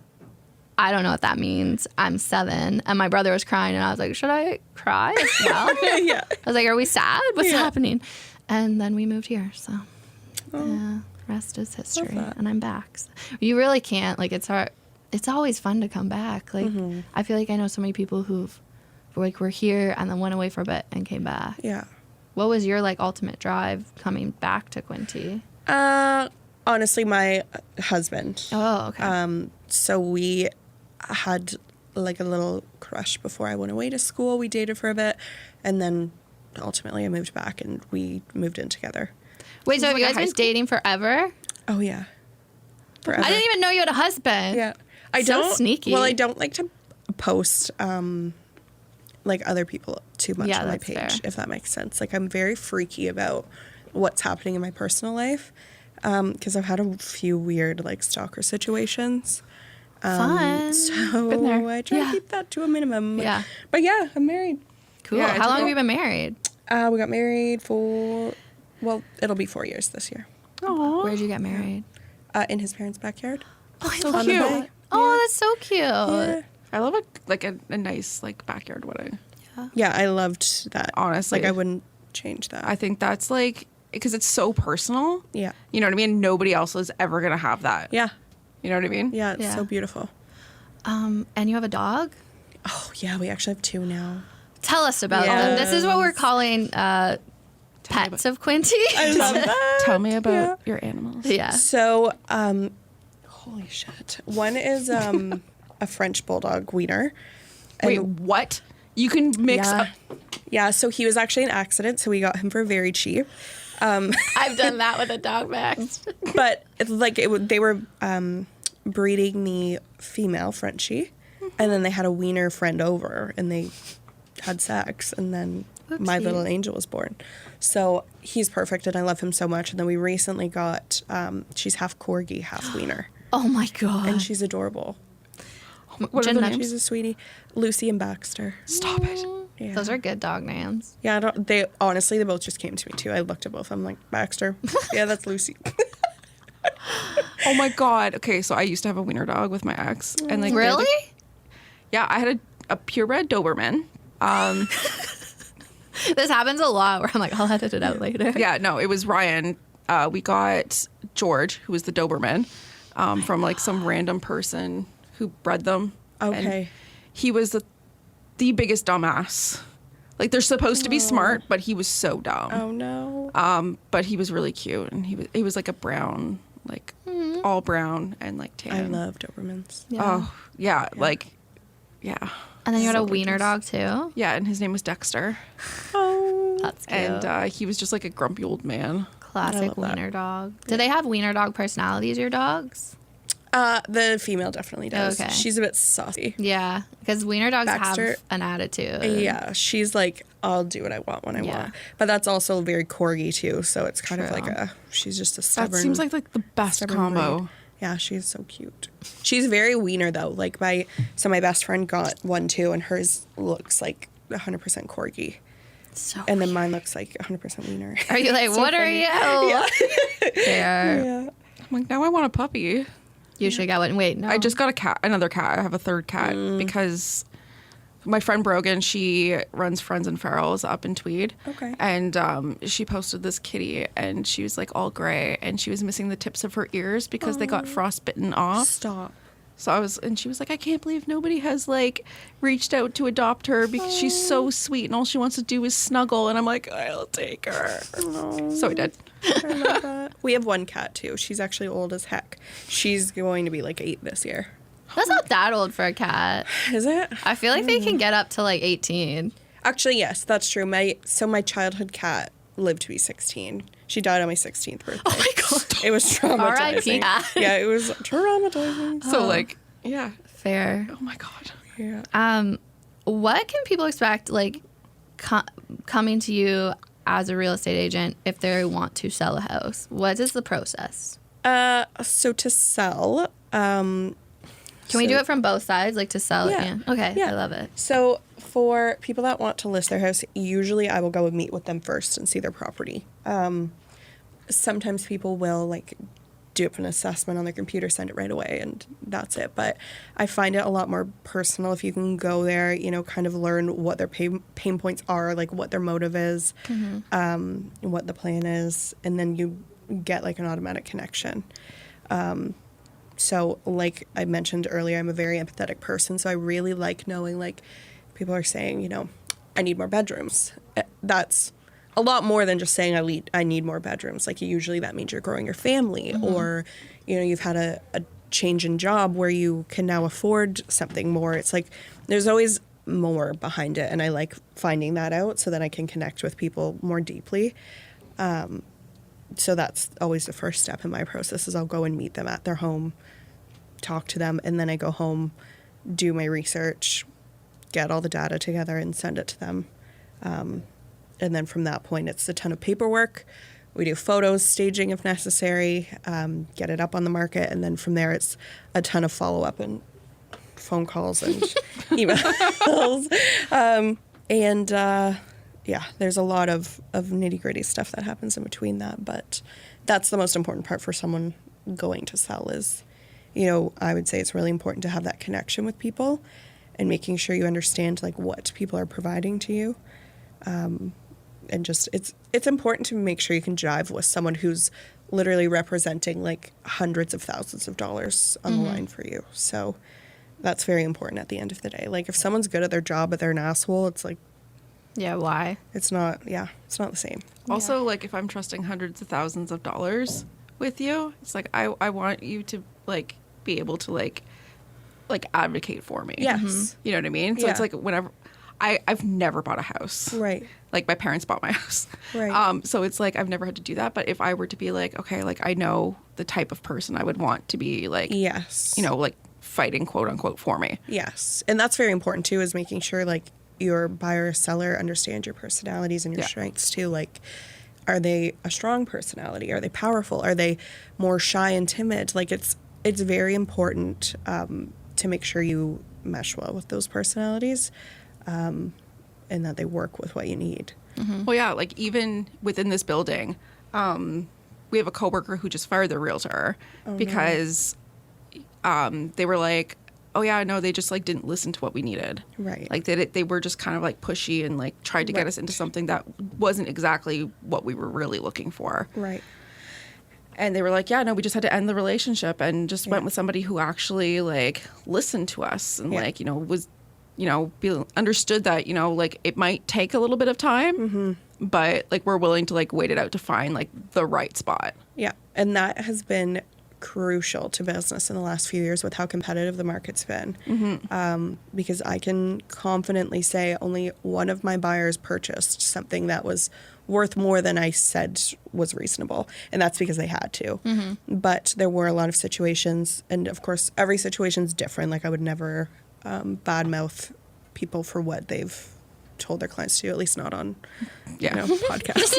I don't know what that means. I'm 7. And my brother was crying. And I was like, should I cry as well?
Yeah.
I was like, are we sad? What's
Yeah.
happening? And then we moved here. So, yeah, rest is history.
that.
And I'm back. So, you really can't. Like, it's hard. It's always fun to come back. Like, I feel like I know so many people who've, like, were here and then went away for a bit and came back.
Yeah.
What was your, like, ultimate drive coming back to Quinte?
Honestly, my husband.
Oh, okay.
So we had like a little crush before I went away to school. We dated for a bit, and then ultimately I moved back and we moved in together.
Wait, so have
like
you
a
guys
high
been
school?
dating forever?
Oh yeah, forever.
I didn't even know you had a husband.
Yeah, I
So
don't.
sneaky.
Well, I don't like to post like other people too much
Yeah,
on my
that's
page,
fair.
if that makes sense. Like I'm very freaky about what's happening in my personal life because I've had a few weird like stalker situations.
Fun.
So
Been there.
I try
Yeah.
to keep that to a minimum.
Yeah.
But yeah, I'm married.
Cool.
Yeah,
How long have you been married?
We got married it'll be 4 years this year.
Aw.
Where'd you get married?
In his parents' backyard.
Oh, I
So
love
cute.
that. Oh, that's so cute.
Yeah.
I love a nice like backyard wedding.
Yeah, I loved that.
Honestly.
Like I wouldn't change that.
I think that's like because it's so personal.
yeah.
You know what I mean? Nobody else is ever gonna have that.
Yeah.
You know what I mean?
Yeah, it's
Yeah.
so beautiful.
And you have a dog?
Oh, yeah, we actually have 2 now.
Tell us about them. This is what we're
Yes.
calling pets of Quinte.
I love that.
Tell me about your animals.
Yeah.
So, holy shit. One is a French bulldog wiener.
Wait,
And-
what? You can mix
yeah.
up.
Yeah, so he was actually an accident, so we got him for very cheap.
I've done that with a dog mix.
But they were breeding the female Frenchie, and then they had a wiener friend over, and they had sex, and then my
Whoopsies.
little angel was born. So he's perfect, and I love him so much. And then we recently got, she's half corgi, half wiener,
Oh my god.
and she's adorable.
What are the
Genetic-
She's
names?
a sweetie. Lucy and Baxter.
Stop it.
Yeah.
Those are good dog names.
Yeah, they honestly, they both just came to me too. I looked at both. I'm like, Baxter. Yeah, that's Lucy.
Oh my god. Okay, so I used to have a wiener dog with my ex, and like they're
Really?
yeah, I had a purebred Doberman.
This happens a lot where I'm like, I'll edit it out later.
Yeah, no, it was Ryan. We got George, who was the Doberman, from like some random person who bred them.
Okay.
And he was the biggest dumbass. Like they're supposed to be smart, but he was so dumb.
Oh no.
But he was really cute, and he was like a brown, like all brown and like tan.
I love Dobermans.
Yeah.
Oh yeah, like yeah,
And then you had
So
a wiener dog too.
yeah, and his name was Dexter,
Oh.
That's cute.
and he was just like a grumpy old man.
Classic
love that.
wiener dog. Do they have wiener dog personalities, your dogs?
The female definitely does.
Okay.
She's a bit saucy.
Yeah, because wiener dogs
Baxter-
have an attitude.
Yeah, she's like, I'll do what I want when I
Yeah.
want. But that's also very corgi too, so it's kind of
True.
like she's just a stubborn.
That seems like the best
stubborn
combo.
breed. Yeah, she's so cute. She's very wiener though. Like my best friend got one too, and hers looks like 100% corgi,
So
and then mine looks like 100% wiener.
are you like,
So
what are
funny.
you?
Yeah.
Fair.
Yeah.
I'm like, now I want a puppy.
You should get one. Wait, no.
I just got another cat. I have a third cat because my friend Brogan, she runs Friends and Ferals up in Tweed.
Okay.
And she posted this kitty, and she was like all gray, and she was missing the tips of her ears because they got frostbitten off.
Stop.
So she was like, I can't believe nobody has like reached out to adopt her because she's so sweet and all she wants to do is snuggle. And I'm like, I'll take her. So I did.
I love that. We have one cat too. She's actually old as heck. She's going to be like 8 this year.
That's not that old for a cat.
Is it?
I feel like they can get up to like 18.
Actually, yes, that's true. My childhood cat lived to be 16. She died on my 16th birthday.
Oh my god.
It was
R.I.P.
traumatizing. Yeah, it was traumatizing.
So like, yeah.
Fair.
Oh my God.
Yeah.
What can people expect like coming to you as a real estate agent if they want to sell a house? What is the process?
So to sell,
Can we do it from both sides, like to sell
Yeah.
and okay,
Yeah.
I love it.
So for people that want to list their house, usually I will go and meet with them first and see their property. Sometimes people will like do up an assessment on their computer, send it right away, and that's it. But I find it a lot more personal if you can go there, you know, kind of learn what their pain points are, like what their motive is, what the plan is, and then you get like an automatic connection. So like I mentioned earlier, I'm a very empathetic person, so I really like knowing like people are saying, you know, I need more bedrooms. That's a lot more than just saying I need more bedrooms. Like usually that means you're growing your family or, you know, you've had a change in job where you can now afford something more. It's like there's always more behind it, and I like finding that out so that I can connect with people more deeply. So that's always the first step in my process is I'll go and meet them at their home, talk to them, and then I go home, do my research, get all the data together and send it to them. And then from that point, it's a ton of paperwork. We do photos, staging if necessary, get it up on the market. And then from there, it's a ton of follow-up and phone calls and emails. Yeah, there's a lot of nitty-gritty stuff that happens in between that. But that's the most important part for someone going to sell is, you know, I would say it's really important to have that connection with people and making sure you understand, like, what people are providing to you. And just it's important to make sure you can jive with someone who's literally representing like hundreds of thousands of dollars on the line for you. So that's very important at the end of the day. Like if someone's good at their job but they're an asshole, it's like
Yeah, why?
it's not the same.
Also, like if I'm trusting hundreds of thousands of dollars with you, it's like I want you to like be able to like advocate for me.
Yes.
You know what I mean? So
Yeah.
it's like whenever I've never bought a house.
Right.
Like my parents bought my house.
Right.
So it's like I've never had to do that. But if I were to be like, okay, like I know the type of person I would want to be like,
Yes.
you know, like fighting quote unquote for me.
Yes. And that's very important too, is making sure like your buyer or seller understand your personalities and your strengths too. Like, are they a strong personality? Are they powerful? Are they more shy and timid? Like, it's very important to make sure you mesh well with those personalities, and that they work with what you need.
Well, yeah, like even within this building, we have a coworker who just fired their realtor because they were like, oh yeah, no, they just like didn't listen to what we needed.
Right.
Like they were just kind of like pushy and like tried to get us into something that wasn't exactly what we were really looking for.
Right.
And they were like, yeah, no, we just had to end the relationship and just went with somebody who actually like listened to us and like, you know, was, you know, understood that, you know, like it might take a little bit of time, but like we're willing to like wait it out to find like the right spot.
Yeah. And that has been crucial to business in the last few years with how competitive the market's been. Because I can confidently say only one of my buyers purchased something that was worth more than I said was reasonable. And that's because they had to. But there were a lot of situations, and of course, every situation's different. Like, I would never badmouth people for what they've told their clients to do, at least not on podcasts.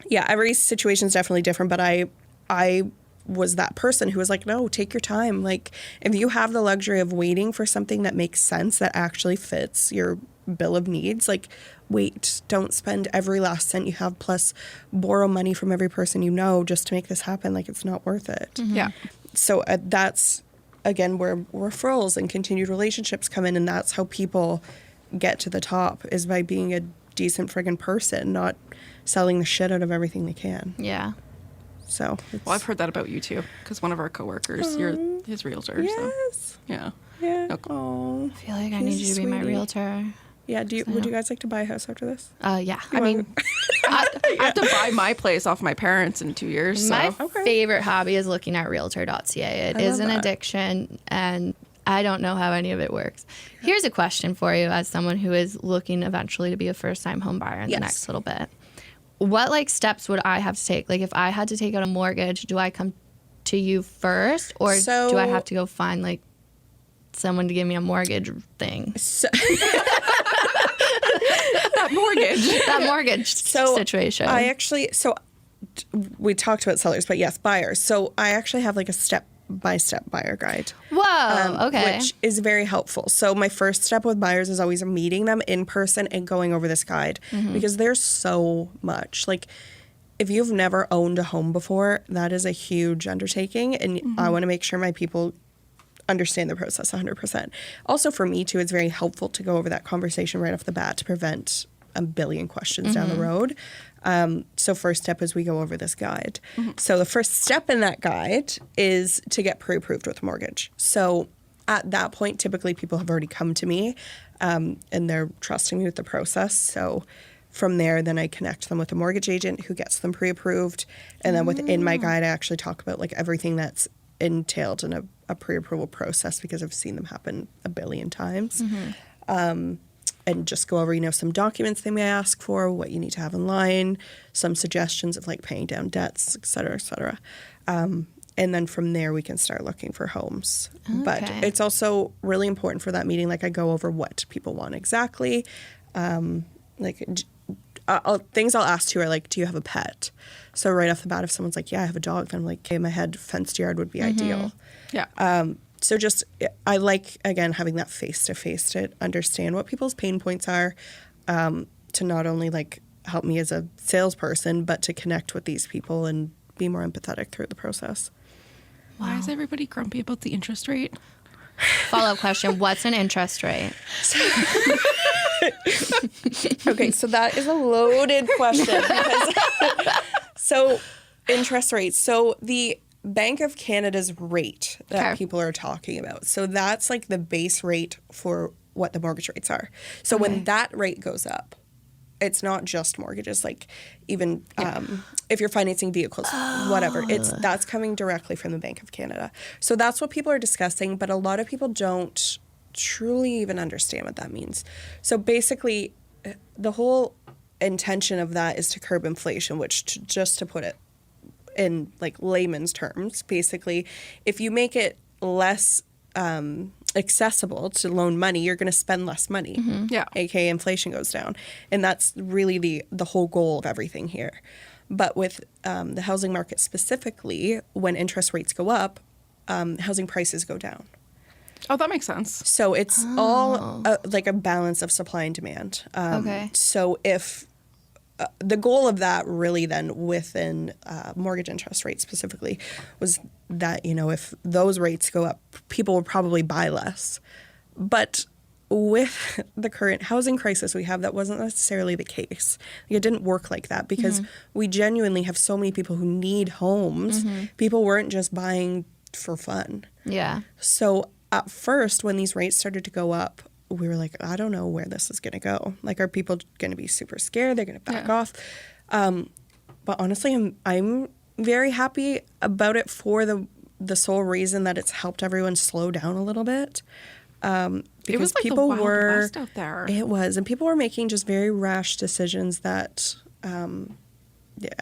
Yeah, every situation's definitely different, but I was that person who was like, no, take your time. Like, if you have the luxury of waiting for something that makes sense, that actually fits your bill of needs, like, wait. Don't spend every last cent you have, plus borrow money from every person you know just to make this happen. Like, it's not worth it.
Yeah.
So that's, again, where referrals and continued relationships come in, and that's how people get to the top, is by being a decent friggin' person, not selling the shit out of everything they can.
Yeah.
So,
Well, I've heard that about you too, because one of our coworkers, you're his realtor.
yes.
So, yeah.
Yeah.
No,
Oh.
I feel like I need you to be my realtor.
Yeah. Would you guys like to buy a house after this?
Yeah.
I mean, I have to buy my place off my parents in 2 years. So.
My favorite hobby is looking at realtor.ca. It is an addiction, and I don't know how any of it works. Here's a question for you as someone who is looking eventually to be a first-time home buyer in the next little bit. What, like, steps would I have to take? Like, if I had to take out a mortgage, do I come to you first, or do I have to go find, like, someone to give me a mortgage thing? That mortgage situation.
We talked about sellers, but yes, buyers. So I actually have like a step-by-step buyer guide.
Whoa, okay.
Which is very helpful. So my first step with buyers is always meeting them in person and going over this guide, because there's so much. Like, if you've never owned a home before, that is a huge undertaking, and I want to make sure my people understand the process 100%. Also, for me too, it's very helpful to go over that conversation right off the bat to prevent a billion questions down the road. So first step is we go over this guide. So the first step in that guide is to get pre-approved with a mortgage. So at that point, typically people have already come to me, and they're trusting me with the process. So from there, then I connect them with a mortgage agent who gets them pre-approved. And then within my guide, I actually talk about like everything that's entailed in a pre-approval process, because I've seen them happen a billion times. And just go over, you know, some documents they may ask for, what you need to have in line, some suggestions of like paying down debts, et cetera, et cetera. And then from there, we can start looking for homes. Okay. But it's also really important for that meeting. Like, I go over what people want exactly. Things I'll ask too are like, do you have a pet? So right off the bat, if someone's like, yeah, I have a dog, then I'm like, okay, in my head, fenced yard would be ideal.
Yeah.
So just, I like, again, having that face-to-face to understand what people's pain points are, to not only like help me as a salesperson, but to connect with these people and be more empathetic through the process.
Why is everybody grumpy about the interest rate?
Follow-up question, what's an interest rate?
Okay, so that is a loaded question. So interest rates. So the Bank of Canada's rate that people are talking about. So that's like the base rate for what the mortgage rates are. So when that rate goes up, it's not just mortgages, like even if you're financing vehicles, whatever, that's coming directly from the Bank of Canada. So that's what people are discussing, but a lot of people don't truly even understand what that means. So basically, the whole intention of that is to curb inflation, which just to put it in like layman's terms, basically, if you make it less accessible to loan money, you're going to spend less money.
Yeah.
AKA inflation goes down. And that's really the whole goal of everything here. But with the housing market specifically, when interest rates go up, housing prices go down.
Oh, that makes sense.
So it's all like a balance of supply and demand.
Okay.
So if the goal of that really then within mortgage interest rates specifically was that, if those rates go up, people will probably buy less. But with the current housing crisis we have, that wasn't necessarily the case. It didn't work like that because we genuinely have so many people who need homes. People weren't just buying for fun.
Yeah.
So at first, when these rates started to go up, we were like, I don't know where this is going to go. Like, are people going to be super scared? They're going to back off. But honestly, I'm very happy about it for the sole reason that it's helped everyone slow down a little bit. Because
It was like
people
the Wild West out there.
It was. And people were making just very rash decisions that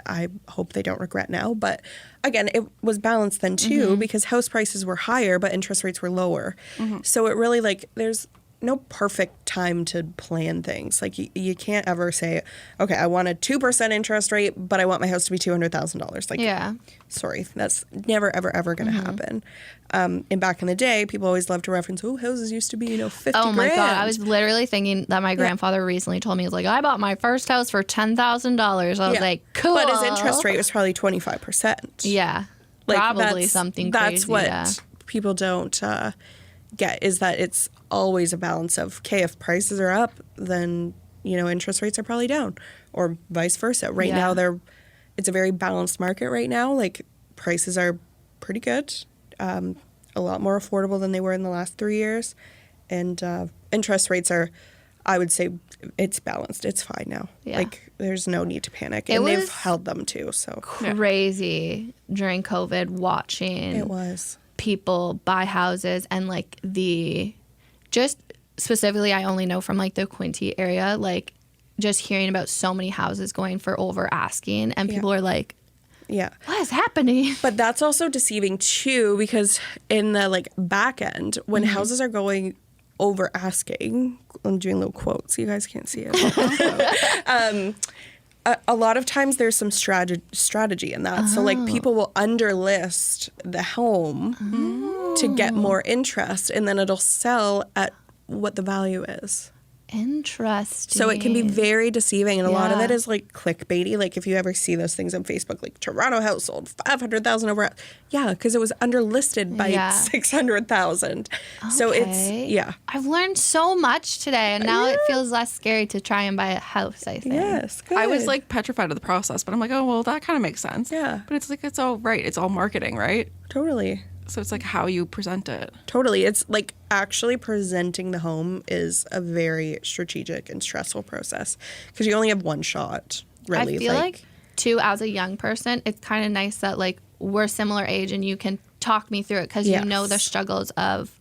I hope they don't regret now. But again, it was balanced then too because house prices were higher, but interest rates were lower. So it really there's no perfect time to plan things. Like you can't ever say, okay, I want a 2% interest rate, but I want my house to be $200,000. Like,
Yeah.
sorry, that's never, ever, ever going to happen. And back in the day, people always loved to reference, houses used to be, 50
Oh my
grand.
God. I was literally thinking that my grandfather recently told me, he was like, I bought my first house for $10,000. I was like, cool.
But his interest rate was probably 25%.
Yeah.
Like,
Probably something crazy.
That's what
yeah.
people don't get, is that it's always a balance of, okay, if prices are up, then, interest rates are probably down, or vice versa. Right now, it's a very balanced market right now. Like, prices are pretty good, a lot more affordable than they were in the last 3 years. And interest rates are, I would say, it's balanced. It's fine now.
Yeah.
Like, there's no need to panic.
It
And they've
was
held them too, so.
Crazy during COVID watching
It was.
people buy houses and just specifically, I only know from the Quinte area, just hearing about so many houses going for over asking, and people are like,
Yeah.
what is happening?
But that's also deceiving too, because in the back end, when houses are going over asking, I'm doing little quotes, you guys can't see it. A lot of times there's some strategy in that. So people will underlist the home to get more interest, and then it'll sell at what the value is.
Interesting.
So it can be very deceiving, and a lot of
Yeah.
it is clickbaity. If you ever see those things on Facebook, Toronto house sold 500,000 over. Yeah, because it was underlisted by 600,000. So it's
I've learned so much today, and now it feels less scary to try and buy a house, I think.
Yes, good.
I was petrified of the process, but I'm like, oh, well, that kind of makes sense.
Yeah.
But it's it's all right. It's all marketing, right?
Totally.
So it's how you present it.
Totally. It's actually presenting the home is a very strategic and stressful process because you only have one shot, really.
I feel too, as a young person, it's kind of nice that we're similar age and you can talk me through it because you know the struggles of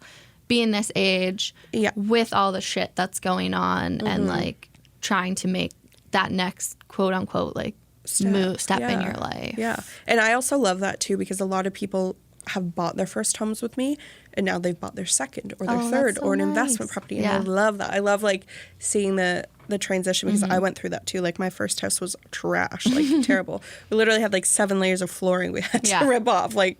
being this age with all the shit that's going on and trying to make that next quote unquote step in your life.
Yeah. And I also love that too because a lot of people have bought their first homes with me and now they've bought their second or their third or an investment property, and I love that. I love seeing the transition because I went through that too. My first house was trash, terrible. We literally had 7 layers of flooring we had to rip off.
I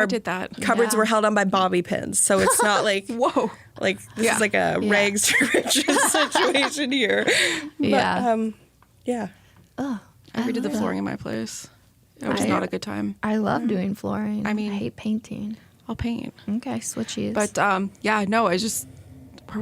did that.
Cupboards were held on by bobby pins, so it's not
whoa,
this is a rags to riches situation here. But, yeah.
Oh,
I redid the flooring in my place. It was not a good time.
I love doing flooring.
I mean,
I hate painting.
I'll paint.
Okay, switchies.
But where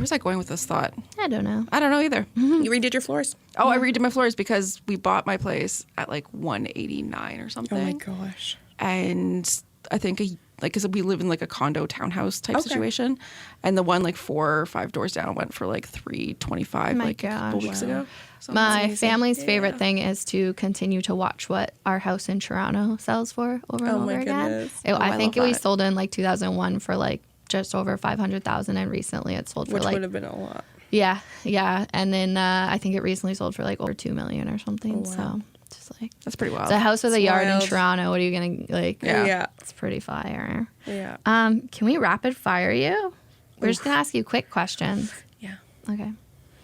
was I going with this thought?
I don't know.
I don't know either.
You redid your floors?
Oh, I redid my floors because we bought my place at 189 or something.
Oh my gosh.
And I think because we live in a condo townhouse type situation, and the one 4 or 5 doors down went for $325
My
a couple weeks ago. So
My family's favorite thing is to continue to watch what our house in Toronto sells for over and over again. I think we sold in 2001 for just over 500,000, and recently it sold for
which would have been a lot.
Yeah, and then I think it recently sold for over $2 million or something.
Oh, wow.
So just
that's pretty wild.
It's a house with a yard
wild.
in Toronto. What are you gonna
Yeah.
It's pretty fire.
Yeah.
Can we rapid fire you? We're just gonna ask you quick questions.
Yeah.
Okay.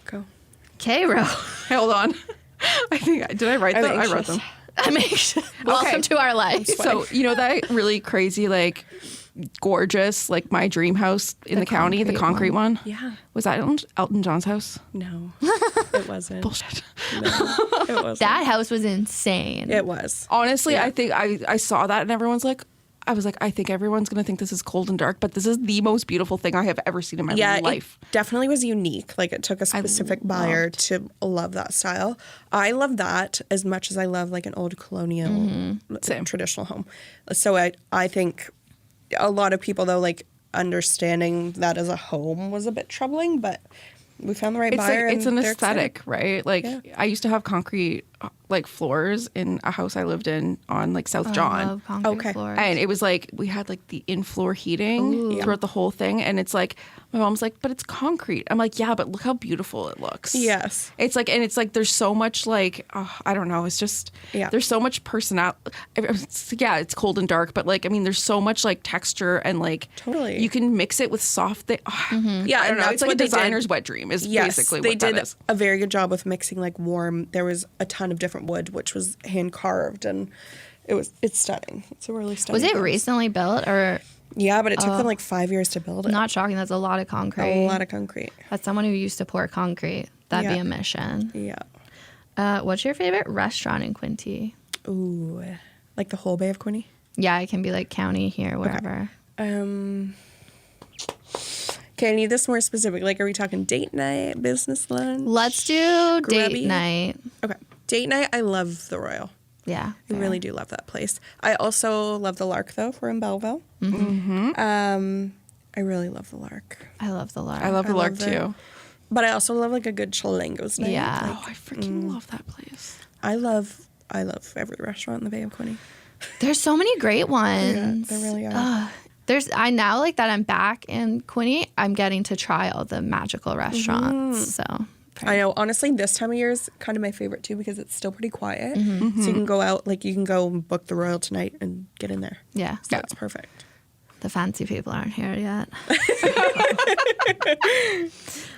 Go.
Okay, Ro.
Hold on. Did I write them? I wrote them.
Welcome to our life.
So, you know that really crazy, like, gorgeous, like, my dream house in the county, the concrete one?
Yeah.
Was that Elton John's house?
No, it wasn't.
Bullshit.
No, it wasn't.
That house was insane.
It was.
Honestly,
Yeah.
I think I saw that and everyone's like, I was like, I think everyone's going to think this is cold and dark, but this is the most beautiful thing I have ever seen in my life.
It definitely was unique. Like, it took a specific buyer to love that style. I love that as much as I love, like, an old colonial traditional home. So I think a lot of people, though, like, understanding that as a home was a bit troubling, but we found the right buyer.
Like, it's an
they're
aesthetic,
excited.
right? Like, I used to have concrete, like, floors in a house I lived in on, like, South
I
John.
love concrete floors.
And it was like, we had like the in-floor heating throughout the whole thing. And it's like, my mom's like, but it's concrete. I'm like, yeah, but look how beautiful it looks.
Yes.
It's like, and it's like, there's so much like, I don't know. It's just, there's so much personality. Yeah, it's cold and dark, but like, I mean, there's so much like texture and like,
Totally.
you can mix it with soft.
Yeah,
I don't
and
know.
that's
It's like
what
a
they did.
designer's wet dream is basically
they
what that
did
is.
a very good job with mixing like warm. There was a ton of different wood, which was hand carved, and it's stunning. It's a really stunning.
Was it
house.
recently built or
Yeah, but it took them like 5 years to build it.
not shocking? That's a lot of concrete.
A lot of concrete.
As someone who used to pour concrete, that'd be
Yeah.
a mission.
Yeah.
What's your favorite restaurant in Quinte?
Ooh, like the whole Bay of Quinte.
Yeah, it can be like county here, wherever.
Okay, I need this more specific. Like, are we talking date night, business lunch?
Let's do
Grubby?
date night.
Okay, date night. I love the Royal.
Yeah.
I really do love that place. I also love the Lark, though. If we're in Belleville. I really love the Lark.
I love the Lark.
I love the Lark
love it.
too.
But I also love like a good Chilangos night.
Yeah.
Like,
Oh, I freaking love that place.
I love every restaurant in the Bay of Quinte.
There's so many great ones.
Yeah, there really are.
I now like that I'm back in Quinte, I'm getting to try all the magical restaurants. So
I know, honestly, this time of year is kind of my favorite too because it's still pretty quiet. So you can go out, like you can go book the Royal tonight and get in there.
yeah,
So it's perfect.
the fancy people aren't here yet.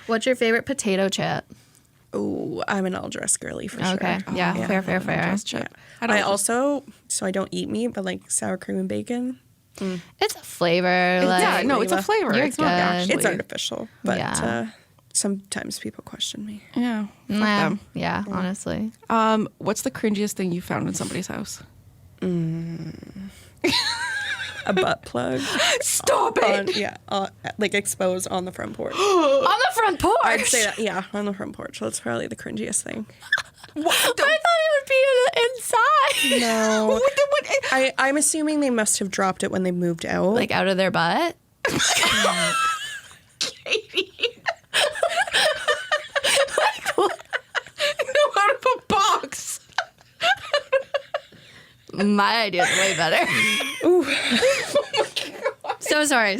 What's your favorite potato chip?
Oh, I'm an all dress girly for
Okay,
sure.
yeah, fair.
Just chip.
I also, so I don't eat meat, but like sour cream and bacon.
It's a flavor. Like,
Yeah, no, it's a flavor.
You're
It's not
good.
actually.
It's artificial, but
Yeah.
sometimes people question me.
Yeah. Fuck
Nah,
them.
yeah, honestly.
What's the cringiest thing you found in somebody's house?
A butt plug.
Stop
Like exposed on the front porch.
On the front porch.
I'd say that, yeah, on the front porch. That's probably the cringiest thing.
I thought it would be inside.
No. I'm assuming they must have dropped it when they moved out.
Like out of their butt.
Katie. No, out of a box.
My idea is way better. So sorry.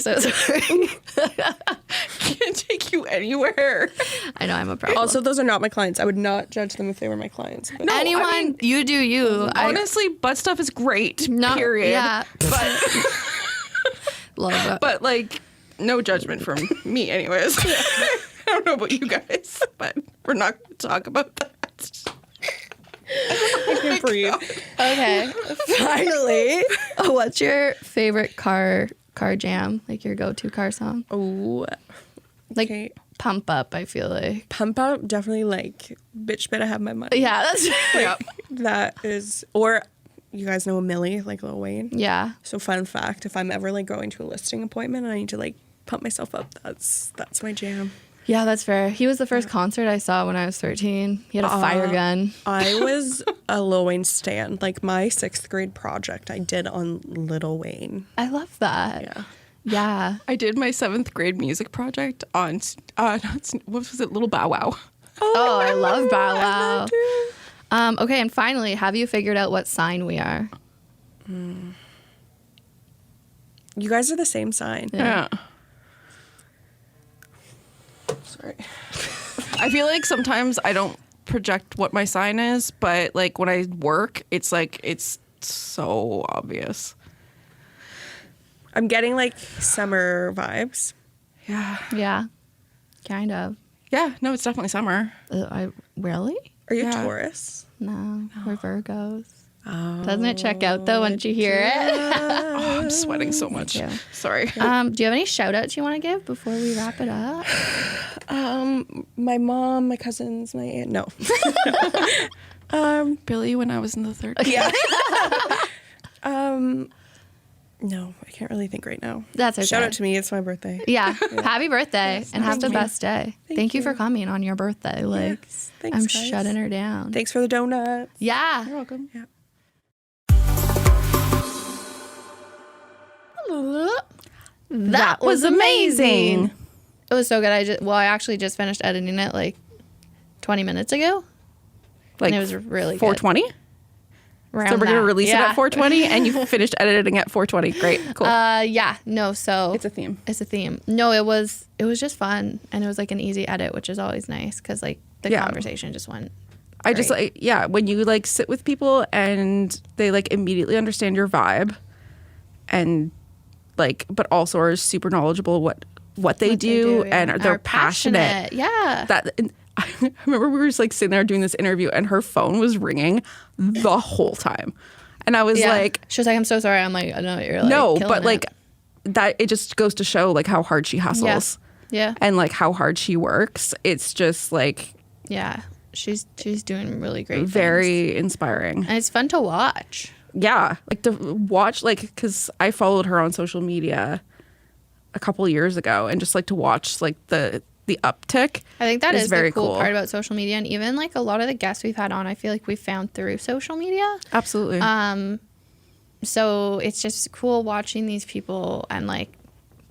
Can't take you anywhere.
I know I'm a problem.
also, those are not my clients. I would not judge them if they were my clients. But
Anyone, you do you.
Honestly, butt stuff is great.
No,
period.
yeah.
But
Love it.
but like no judgment from me, anyways. I don't know about you guys, but we're not going to talk about that.
I can't breathe.
Okay. Finally. What's your favorite car jam? Like your go-to car song?
Oh,
Like
okay.
Pump Up, I feel like.
Pump Out, definitely like, bitch better have my money.
Yeah, that's
Yeah.
That is, or you guys know a Millie, like Lil Wayne.
Yeah.
So fun fact, if I'm ever like going to a listing appointment and I need to like pump myself up, that's my jam.
Yeah, that's fair. He was the first concert I saw when I was 13. He had a fire gun.
I was a Lil Wayne stan. Like my 6th grade project I did on Lil Wayne.
I love that.
Yeah.
Yeah.
I did my 7th grade music project on what was it, Little Bow Wow.
Oh, I love Bow Wow. Okay, and finally, have you figured out what sign we are?
You guys are the same sign.
Yeah.
Sorry.
I feel like sometimes I don't project what my sign is, but like when I work, it's like it's so obvious.
I'm getting like summer vibes.
Yeah.
Yeah. Kind of.
Yeah. No, it's definitely summer.
Really?
Are you
Yeah.
Taurus?
No, we're Virgos.
Oh,
Doesn't it check out though once you hear it?
Oh, I'm sweating so much.
too.
Sorry.
Do you have any shout outs you want to give before we wrap it up?
My mom, my cousins, my aunt. No.
Billy when I was in the third.
Yeah. No, I can't really think right now.
That's okay.
Shout out to me. It's my birthday.
Yeah. Happy birthday and have the
thank you.
best day. Thank you for coming on your birthday. Like,
Yes. Thanks,
I'm
guys.
shutting her down.
Thanks for the donuts.
Yeah.
You're welcome.
Yeah.
That was amazing. It was so good. I actually just finished editing it like 20 minutes ago.
Like
And it was really good.
420?
Around
So we're going to
that.
release it
Yeah.
at 420 and you finished editing at 420. Great. Cool.
Yeah. No, so
It's a theme.
It's a theme. No, it was just fun, and it was like an easy edit, which is always nice because like the
Yeah.
conversation just went.
I just
great.
like, yeah, when you like sit with people and they like immediately understand your vibe and like, but also are super knowledgeable what they do
yeah.
and they're
Are
passionate.
Yeah.
That and I remember we were just like sitting there doing this interview and her phone was ringing the whole time. And I was
Yeah.
like,
she was like, "I'm so sorry." I'm like, "I know you're like
no,
killing
but
it."
like that, it just goes to show like how hard she hustles
Yeah.
and like how hard she works. It's just like
Yeah. She's doing really great. things.
very inspiring.
And it's fun to watch.
Yeah, like to watch, like, because I followed her on social media a couple years ago, and just like to watch like the uptick.
I think that is
very
the cool part about social media, and even like a lot of the guests we've had on, I feel like we found through social media.
Absolutely.
So it's just cool watching these people and like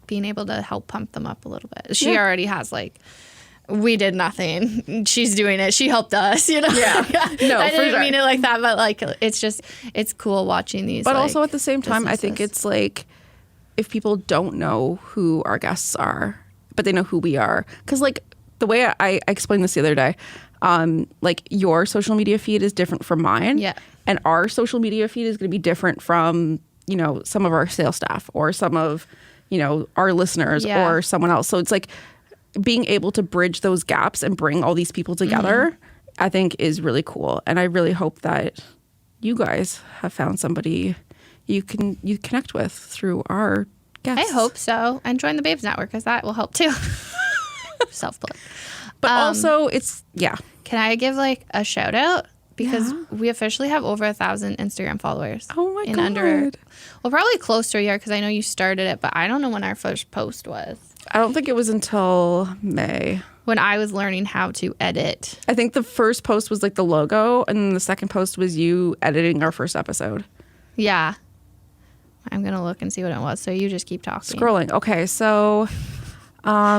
being able to help pump them up a little bit. She
Yeah.
already has like, we did nothing. She's doing it. She helped us, you know?
Yeah. No,
I
for
didn't
sure.
mean it like that, but like it's cool watching these.
But
like,
also at the same time, I think
businesses.
it's like if people don't know who our guests are, but they know who we are. Because like the way I explained this the other day, like your social media feed is different from mine.
Yeah.
And our social media feed is going to be different from, you know, some of our sales staff or some of, you know, our listeners
Yeah.
or someone else. So it's like being able to bridge those gaps and bring all these people together, I think is really cool. And I really hope that you guys have found somebody you connect with through our guests.
I hope so. And join the Babes Network because that will help too. Self plug.
But also it's, yeah.
Can I give like a shout out? Because we officially have over 1,000 Instagram followers.
Oh my God.
Well, probably close to a year because I know you started it, but I don't know when our first post was.
I don't think it was until May.
When I was learning how to edit.
I think the first post was like the logo, and then the second post was you editing our first episode.
Yeah. I'm going to look and see what it was. So you just keep talking.
Scrolling. Okay, so I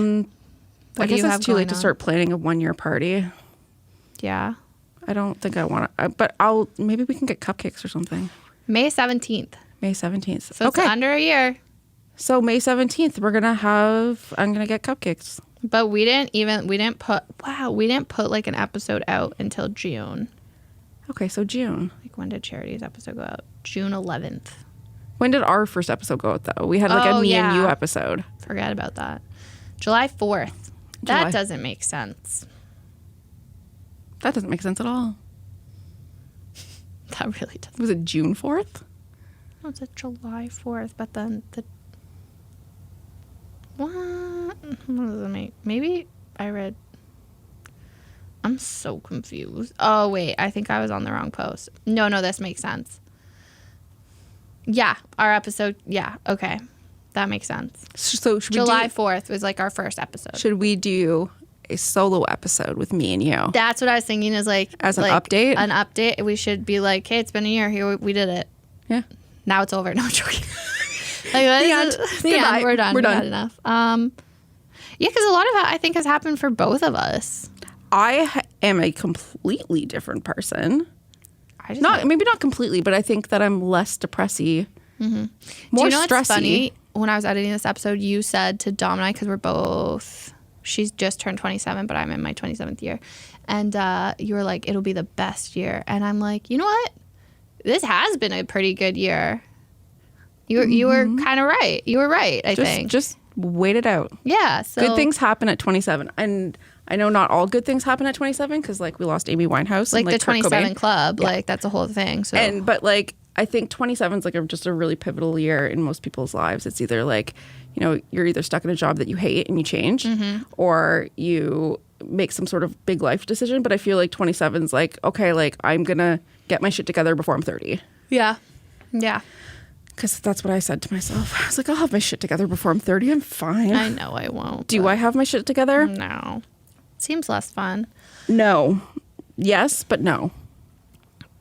What do
guess
you have
it's too late
going
to
on?
start planning a 1-year party.
Yeah.
I don't think I want to, but maybe we can get cupcakes or something.
May 17th.
May 17th.
So it's under a year.
So May 17th, I'm going to get cupcakes.
But we didn't put like an episode out until June.
Okay, so June.
Like when did Charity's episode go out? June 11th.
When did our first episode go out, though? We had like a me and you episode.
Forget about that. July 4th.
July.
That doesn't make sense.
That doesn't make sense at all.
That really doesn't.
Was it June 4th?
No, it's a July 4th, but then what does it make? Maybe I read. I'm so confused. Oh, wait. I think I was on the wrong post. No, this makes sense. Yeah, our episode. Yeah, okay. That makes sense.
So should
July 4th was like our first episode.
Should we do a solo episode with me and you?
That's what I was thinking is like.
As an
like,
update?
An update. We should be like, hey, it's been a year. Here, we did it.
Yeah.
Now it's over. No, I'm joking. Like, the
end.
The
Goodbye.
end. We're done.
We're
We've
done.
had enough. Yeah, because a lot of that I think has happened for both of us.
I am a completely different person.
I just
Maybe not completely, but I think that I'm less depressy, more
Do you know
stressy.
what's funny? When I was editing this episode, you said to Dominique, because we're both, she's just turned 27, but I'm in my 27th year. And you were like, it'll be the best year. And I'm like, you know what? This has been a pretty good year. You were kind of right. You were right, I think.
Just wait it out.
Yeah. So
Good things happen at 27. And I know not all good things happen at 27 because, like, we lost Amy Winehouse.
like
and,
the 27
Kurt Cobain.
Club, like that's a whole thing. So
But like, I think 27 is like just a really pivotal year in most people's lives. It's either like, you know, you're either stuck in a job that you hate and you change, or you make some sort of big life decision. But I feel like 27 is like, okay, like I'm going to get my shit together before I'm 30.
yeah. Yeah.
Because that's what I said to myself. I was like, I'll have my shit together before I'm 30. I'm fine.
I know I won't.
Do I have my shit together?
No. Seems less fun.
No. Yes, but no.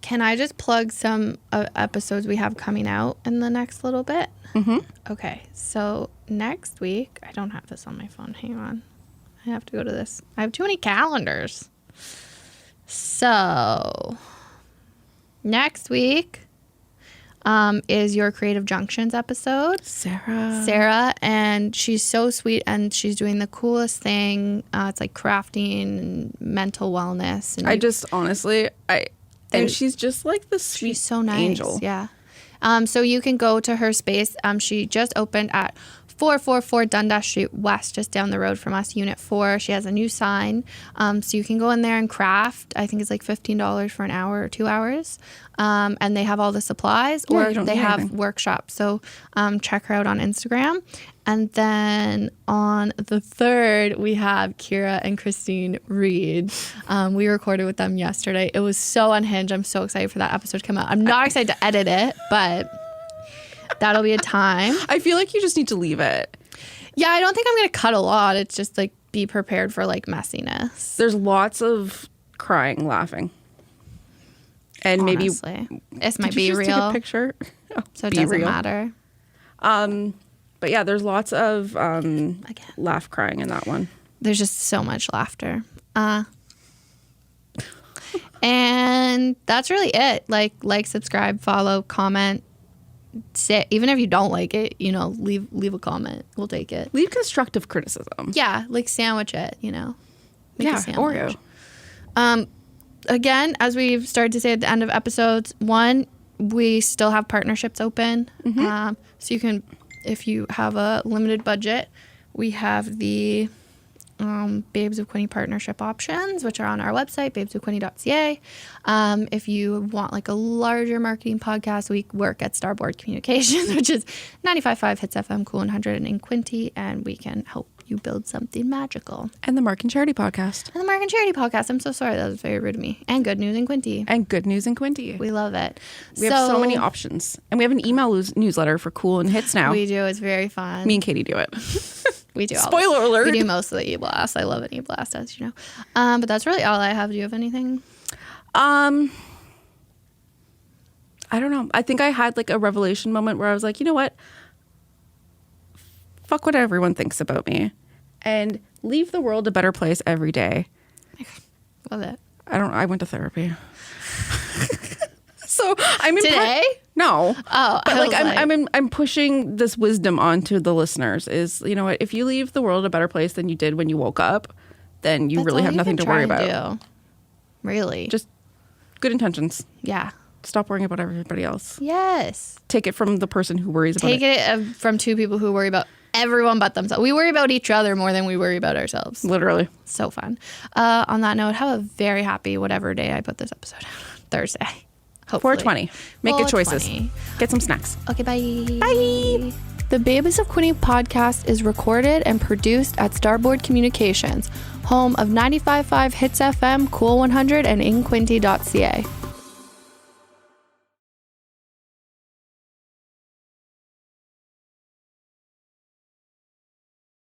Can I just plug some episodes we have coming out in the next little bit?
Mm-hmm.
Okay. So next week, I don't have this on my phone. Hang on. I have to go to this. I have too many calendars. So next week is your Creative Junctions episode. Sarah, and she's so sweet, and she's doing the coolest thing. It's like crafting and mental wellness. And
I just honestly, and she's just like the sweet
she's so nice.
angel.
Yeah. So you can go to her space. She just opened at 444 Dundas Street West, just down the road from us, Unit 4. She has a new sign. So you can go in there and craft. I think it's like $15 for an hour or 2 hours. And they have all the supplies, or they have workshops. So check her out on Instagram. And then on the 3rd, we have Kira and Christine Reed. We recorded with them yesterday. It was so unhinged. I'm so excited for that episode to come out. I'm not excited to edit it, but that'll be a time.
I feel like you just need to leave it.
Yeah, I don't think I'm going to cut a lot. It's just like be prepared for like messiness.
There's lots of crying, laughing. And
Honestly, this might be
just
real.
take a picture?
So it doesn't matter.
But yeah, there's lots of laugh crying in that one.
There's just so much laughter. And that's really it. Like, subscribe, follow, comment. Say, even if you don't like it, you know, leave a comment. We'll take it.
Leave constructive criticism.
Yeah, like sandwich it, you know. Make a sandwich.
Oreo.
Again, as we've started to say at the end of episodes, 1, we still have partnerships open. So you can, if you have a limited budget, we have the Babes of Quinte partnership options, which are on our website, babesofquinte.ca. If you want like a larger marketing podcast, we work at Starboard Communications, which is 95.5 Hits FM, Cool 100 in Quinte, and we can help you build something magical.
And the Mark and Charity podcast.
And the Mark and Charity podcast. I'm so sorry. That was very rude of me. And Good News in Quinte.
And Good News in Quinte.
We love it.
We have so many options. And we have an email newsletter for Cool and Hits now.
We do. It's very fun.
Me and Katie do it.
We do.
Spoiler alert.
We do most of the e-blast. I love an e-blast, as you know. But that's really all I have. Do you have anything?
I don't know. I think I had like a revelation moment where I was like, you know what? Fuck what everyone thinks about me, and leave the world a better place every day.
Love it.
I went to therapy. So I'm
today.
No.
Oh,
but like I'm pushing this wisdom onto the listeners. Is, you know what? If you leave the world a better place than you did when you woke up, then you really have nothing to worry about.
Really,
just good intentions.
Yeah.
Stop worrying about everybody else.
Yes.
Take it from the person who worries about it.
Take it from 2 people who worry about everyone but themselves. We worry about each other more than we worry about ourselves.
Literally.
So fun. On that note, have a very happy whatever day I put this episode out. Thursday. Hopefully.
420. Make good choices. Get some snacks.
Okay, bye.
Bye.
The Babes of Quinte podcast is recorded and produced at Starboard Communications, home of 95.5 Hits FM, Cool 100, and inquinte.ca.